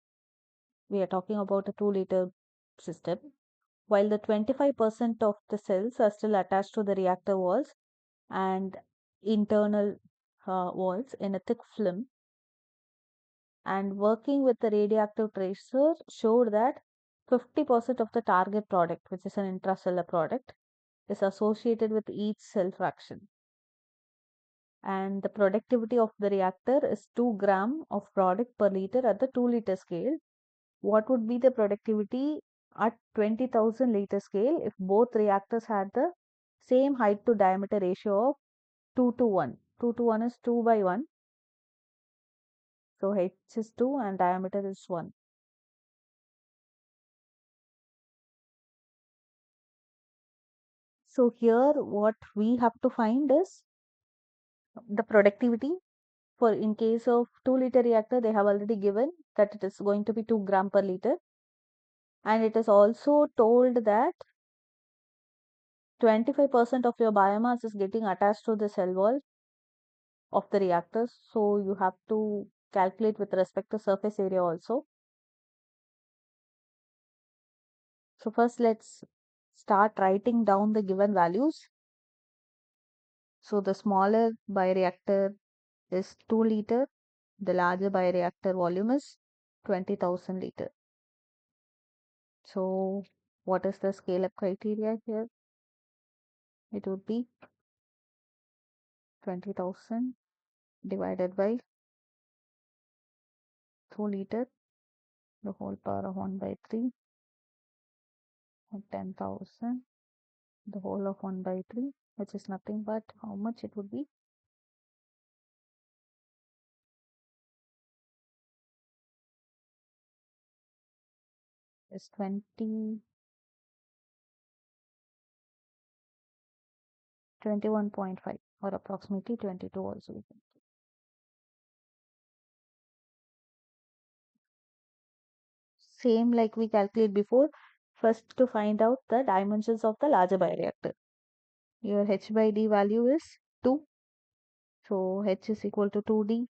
We are talking about a 2-liter system, while the 25% of the cells are still attached to the reactor walls and internal walls in a thick film. And working with the radioactive tracer showed that 50% of the target product, which is an intracellular product, is associated with each cell fraction. And the productivity of the reactor is 2 gram of product per liter at the 2-liter scale. What would be the productivity at 20,000 liter scale if both reactors had the same height to diameter ratio of 2 to 1? 2 to 1 is 2 by 1. So H is 2 and diameter is 1. So here what we have to find is the productivity. For in case of 2-liter reactor, they have already given that it is going to be 2 gram per liter. And it is also told that 25% of your biomass is getting attached to the cell wall of the reactors. So you have to calculate with respect to surface area also. So first let's start writing down the given values. So the smaller bioreactor is 2 liter. The larger bioreactor volume is 20,000 liter. So what is the scale up criteria here? It would be 20,000 divided by 2 liter, the whole power of 1 by 3, and 10,000, the whole of 1 by 3, which is nothing but how much it would be? Is 21.5 or approximately 22 also. Same like we calculate before, first to find out the dimensions of the larger bioreactor. Your H by D value is 2. So H is equal to 2D.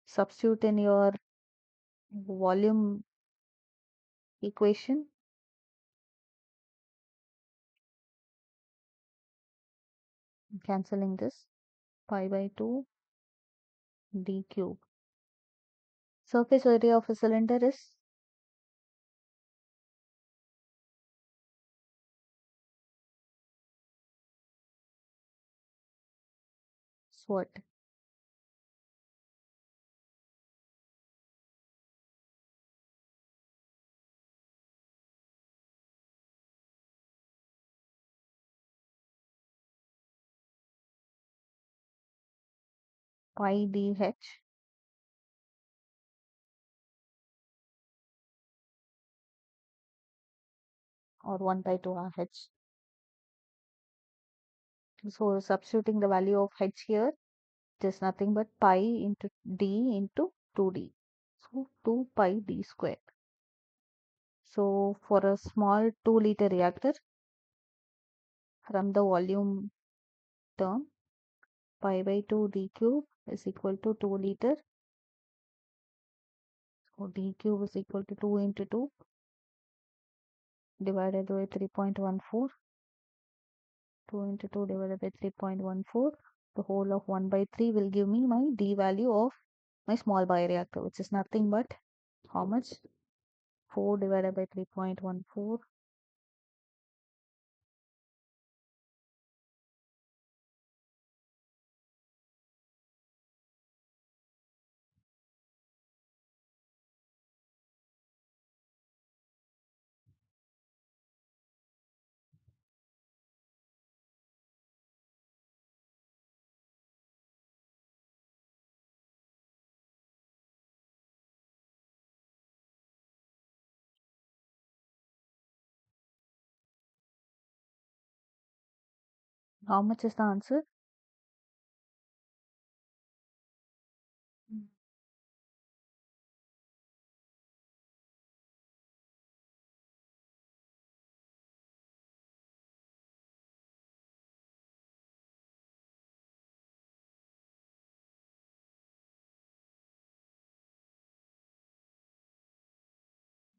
Substitute in your volume equation. Cancelling this. Pi by 2 D cube. Surface area of a cylinder is what? Pi dH. or 1 by 2 RH. So substituting the value of H here, it is nothing but pi into D into 2D. So 2 pi D square. So for a small 2-liter reactor, from the volume term, pi by 2 D cube is equal to 2 liter. So D cube is equal to 2 into 2 divided by 3.14. 2 into 2 divided by 3.14. The whole of 1 by 3 will give me my D value of my small bioreactor, which is nothing but how much? 4 divided by 3.14. How much is the answer?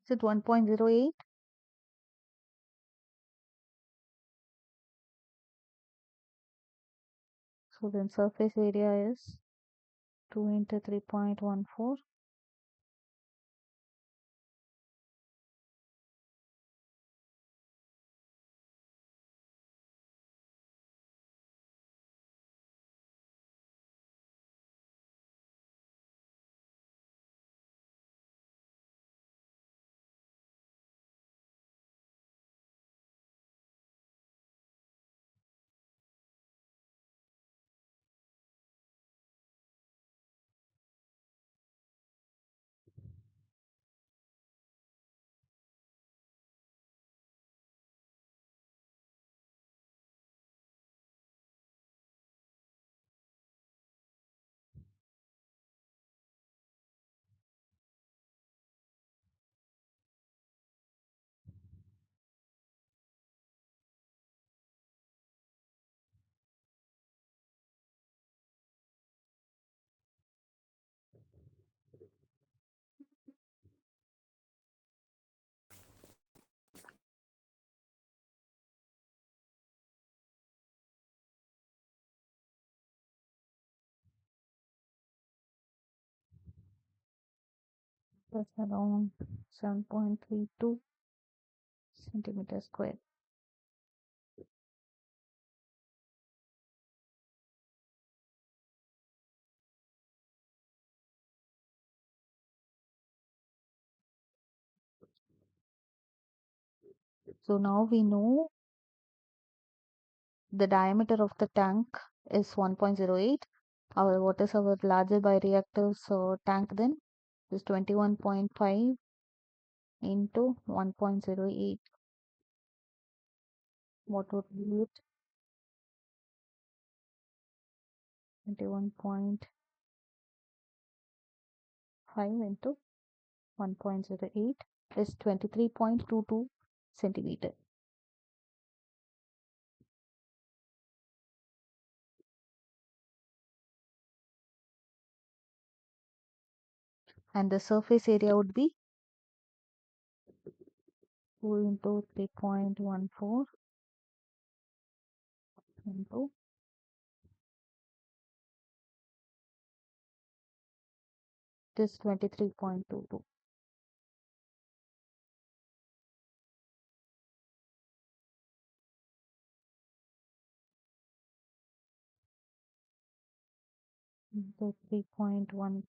Is it 1.08? So then surface area is 2 into 3.14. That's around 7.32 centimeter square. So now we know the diameter of the tank is 1.08. What is our larger bioreactor's tank then? Is 21.5 into 1.08. What would be it? 21.5 into 1.08 is 23.22 centimeter. And the surface area would be 2 into 3.14 into this 23.22. Into 3.1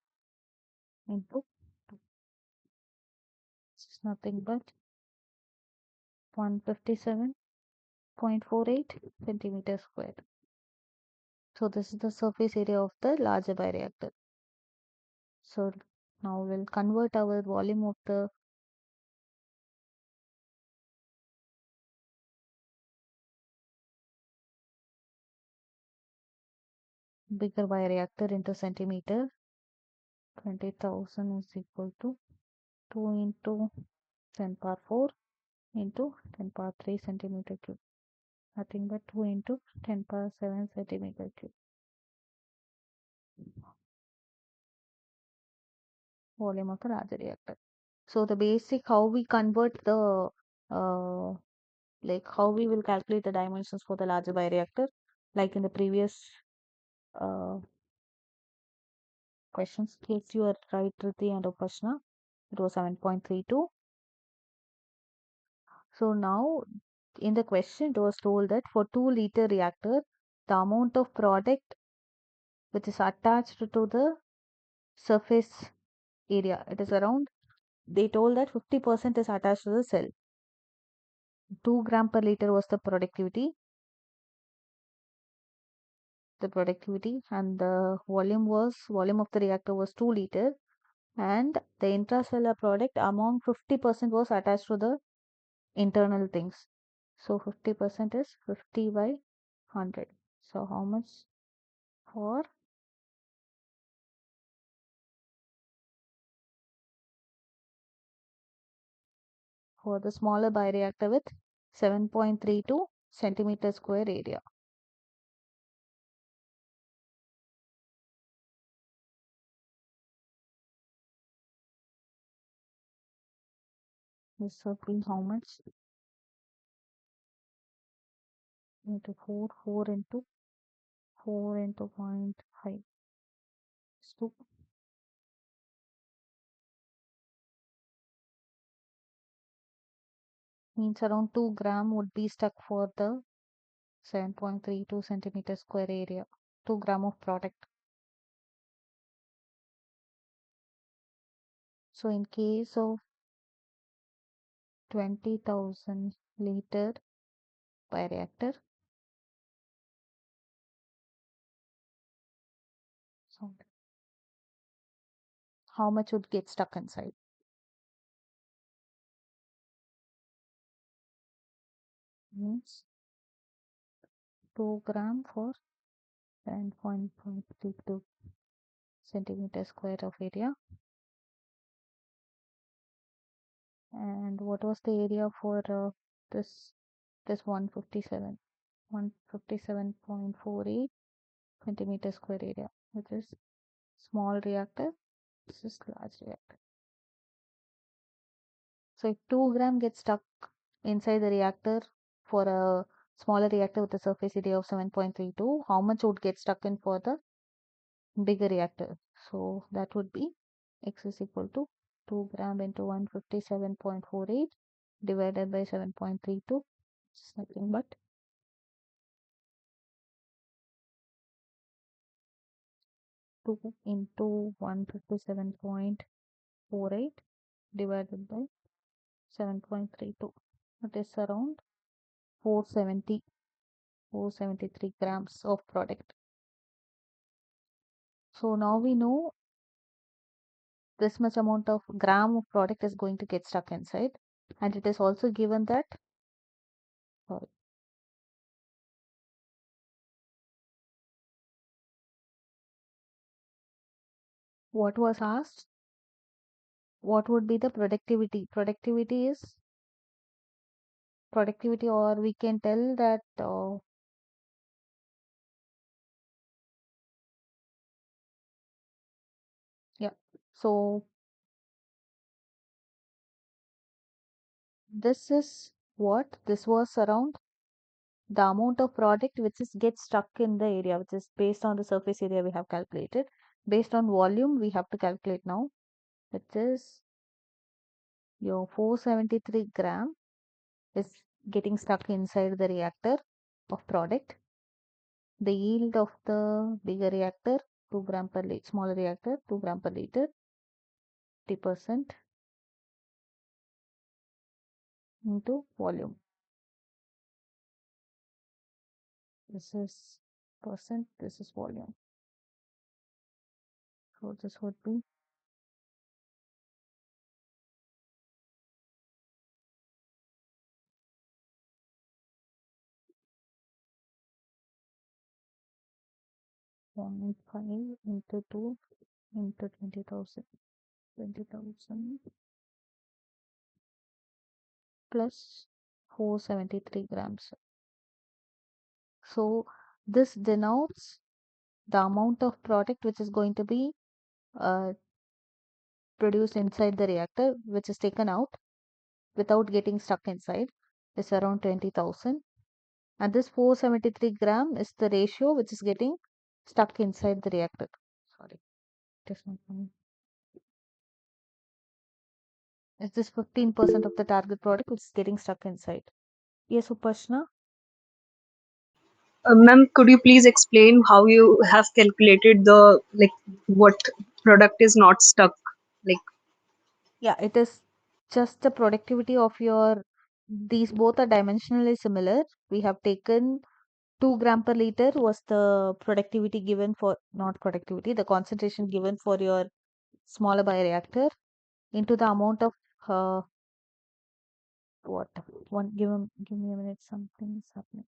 into 2. This is nothing but 157.48 centimeter square. So this is the surface area of the larger bioreactor. So now we'll convert our volume of the bigger bioreactor into centimeter. 20,000 is equal to 2 into 10 power 4 into 10 power 3 centimeter cube. Nothing but 2 into 10 power 7 centimeter cube. Volume of the larger reactor. So the basic how we convert the like how we will calculate the dimensions for the larger bioreactor, like in the previous questions. If you are right at the end of question, it was 7.32. So now in the question it was told that for 2-liter reactor, the amount of product which is attached to the surface area, it is around, they told that 50% is attached to the cell. 2 gram per liter was the productivity, and the volume of the reactor was 2 liter, and the intracellular product among 50% was attached to the internal things. So 50% is 50 by 100. So how much for the smaller bioreactor with 7.32 centimeter square area? This would be how much? Into 4 into 4 into 0.5 is 2. Means around 2 gram would be stuck for the 7.32 centimeter square area. 2 gram of product. So in case of 20,000 liter bioreactor, so how much would get stuck inside? Means 2 gram for 7.52 centimeter square of area. And what was the area for this 157.48 centimeter square area, which is small reactor. This is large reactor. So if 2 gram gets stuck inside the reactor for a smaller reactor with a surface area of 7.32, how much would get stuck in for the bigger reactor? So that would be x is equal to 2 gram into 157.48 divided by 7.32. It's nothing but 2 into 157.48 divided by 7.32. It is around 473 grams of product. So now we know this much amount of gram of product is going to get stuck inside, and it is also given that, sorry, what was asked, what would be the productivity? Productivity is productivity, or we can tell that yeah. So this is what this was around the amount of product which is gets stuck in the area, which is based on the surface area we have calculated. Based on volume we have to calculate now, which is your 473 gram is getting stuck inside the reactor of product. The yield of the bigger reactor 2 gram per liter, smaller reactor 2 gram per liter, 50% into volume. This is percent, this is volume. So this would be 0.5 into 2 into 20,000. 20,000 plus 473 grams. So this denotes the amount of product which is going to be uh, produced inside the reactor, which is taken out without getting stuck inside, is around 20,000. And this 473 gram is the ratio which is getting stuck inside the reactor. Sorry, it is not coming. Is this 15% of the target product which is getting stuck inside? Yes, Upashna? Ma'am, could you please explain how you have calculated the like what product is not stuck? Like, Yeah, it is just the productivity of your, these both are dimensionally similar. We have taken 2 gram per liter was the productivity given for, not productivity, the concentration given for your smaller bioreactor into the amount of uh, what, one, give me a minute, something is happening.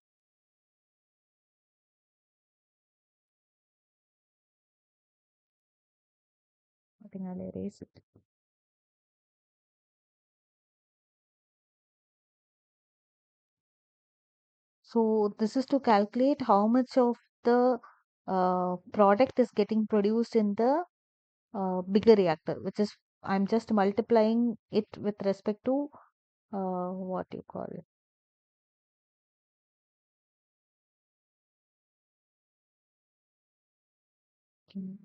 I think I'll erase it. So this is to calculate how much of the product is getting produced in the bigger reactor, which is, I'm just multiplying it with respect to what you call it. Mm,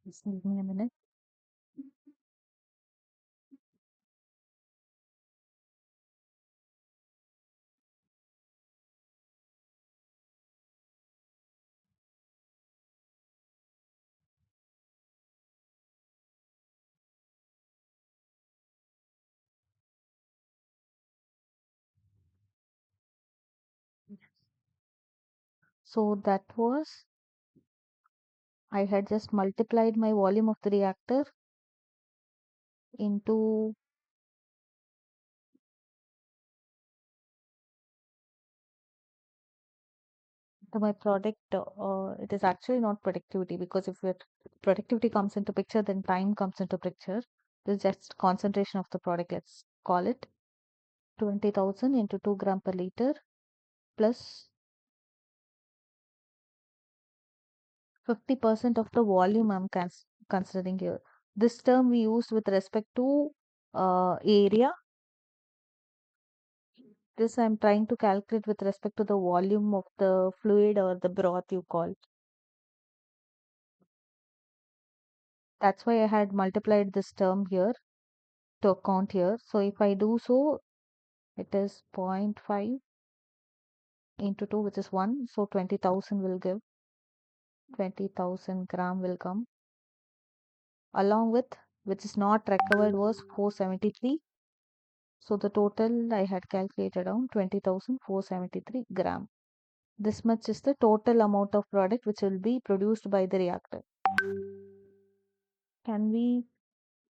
just give me a minute. So that was, I had just multiplied my volume of the reactor into my product. It is actually not productivity, because if your productivity comes into picture, then time comes into picture. This is just concentration of the product. Let's call it 20,000 into 2 gram per liter plus 50% of the volume I'm considering here. This term we use with respect to area. This I'm trying to calculate with respect to the volume of the fluid or the broth you call. That's why I had multiplied this term here to account here. So if I do so, it is 0.5 into 2, which is 1. So 20,000 will give 20,000 gram will come, along with, which is not recovered, was 473. So the total I had calculated on 20,473 gram. This much is the total amount of product which will be produced by the reactor. Can we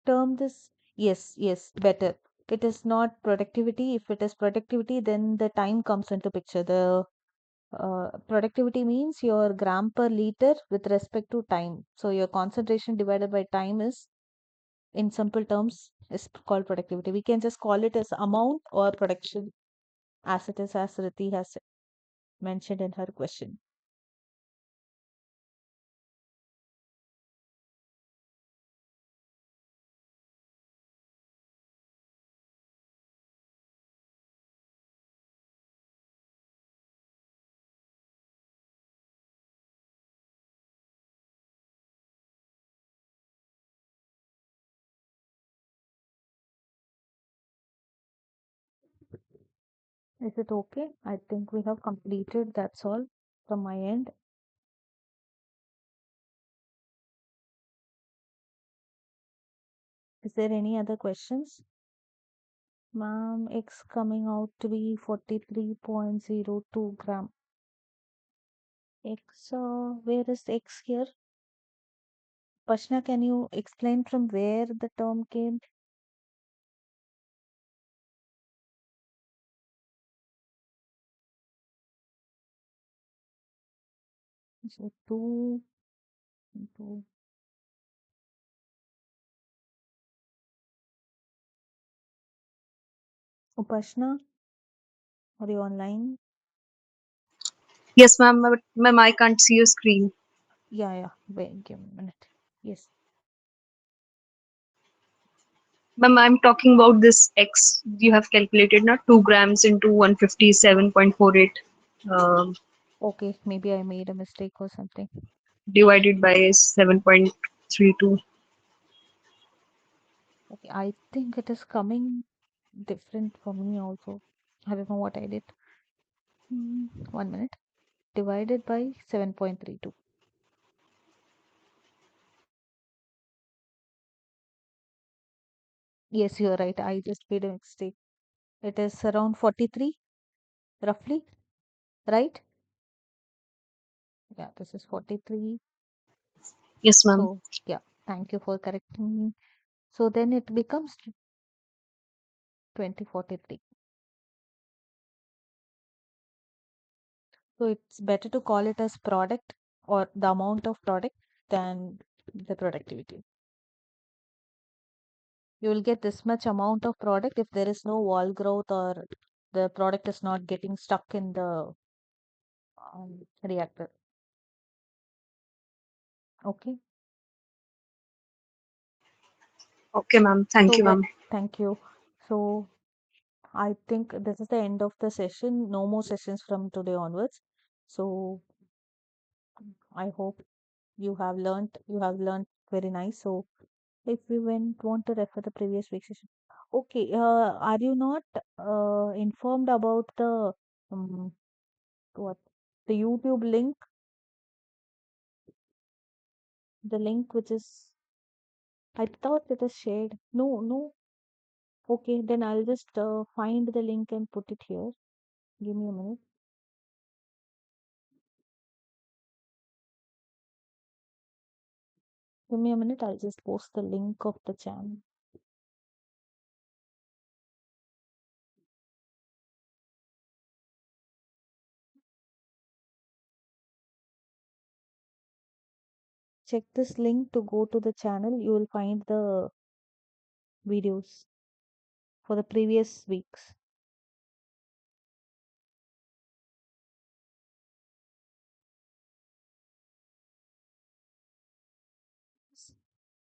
term this? Yes, yes, better. It is not productivity. If it is productivity, then the time comes into picture. The productivity means your gram per liter with respect to time. So your concentration divided by time is, in simple terms, is called productivity. We can just call it as amount or production, as it is, as Riti has said. mentioned in her question. Is it okay? I think we have completed. That's all from my end. Is there any other questions? Ma'am, X coming out to be 43.02 gram. X, where is X here? Pashna, can you explain from where the term came? So 2 into Upashna, are you online? Yes, ma'am. But ma'am, I can't see your screen. Yeah. Wait, give me a minute. Yes. Ma'am, I'm talking about this X you have calculated, not 2 grams into 157.48 Okay, maybe I made a mistake or something. divided by 7.32. Okay, I think it is coming different for me also. I don't know what I did. 1 minute. Divided by 7.32. Yes, you're right. I just made a mistake. It is around 43, roughly, right? Yeah, this is 43. Yes, ma'am. So, yeah, thank you for correcting me. So then it becomes 2043. So it's better to call it as product or the amount of product than the productivity. You will get this much amount of product if there is no wall growth or the product is not getting stuck in the reactor. Okay. Okay, ma'am. Thank So, you, ma'am. thank you. So, I think this is the end of the session. No more sessions from today onwards. So, I hope you have learned very nice. So, if you want to refer the previous week session. Okay, are you not informed about um, what the YouTube link, the link which is, I thought it is shared. No. Okay, then I'll just find the link and put it here. Give me a minute. Give me a minute. I'll just post the link of the channel. Check this link to go to the channel. You will find the videos for the previous weeks.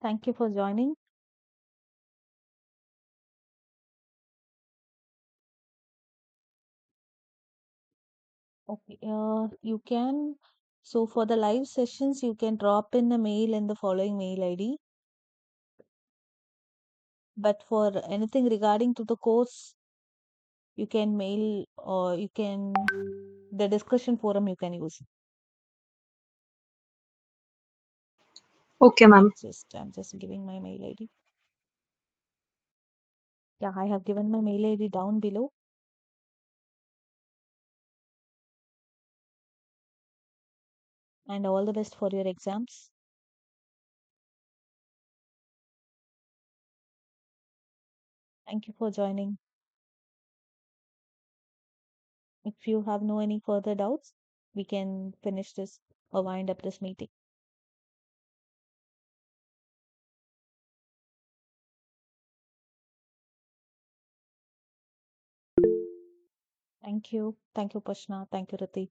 Thank you for joining. Okay, you can. So for the live sessions, you can drop in a mail in the following mail ID. But for anything regarding to the course, you can mail or you can the discussion forum you can use. Okay, ma'am. I'm just giving my mail ID. Yeah, I have given my mail ID down below. And all the best for your exams. Thank you for joining. If you have no any further doubts, we can finish this or wind up this meeting. Thank you. Thank you, Pashna. Thank you, Rati.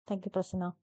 Thank you, Prasanna.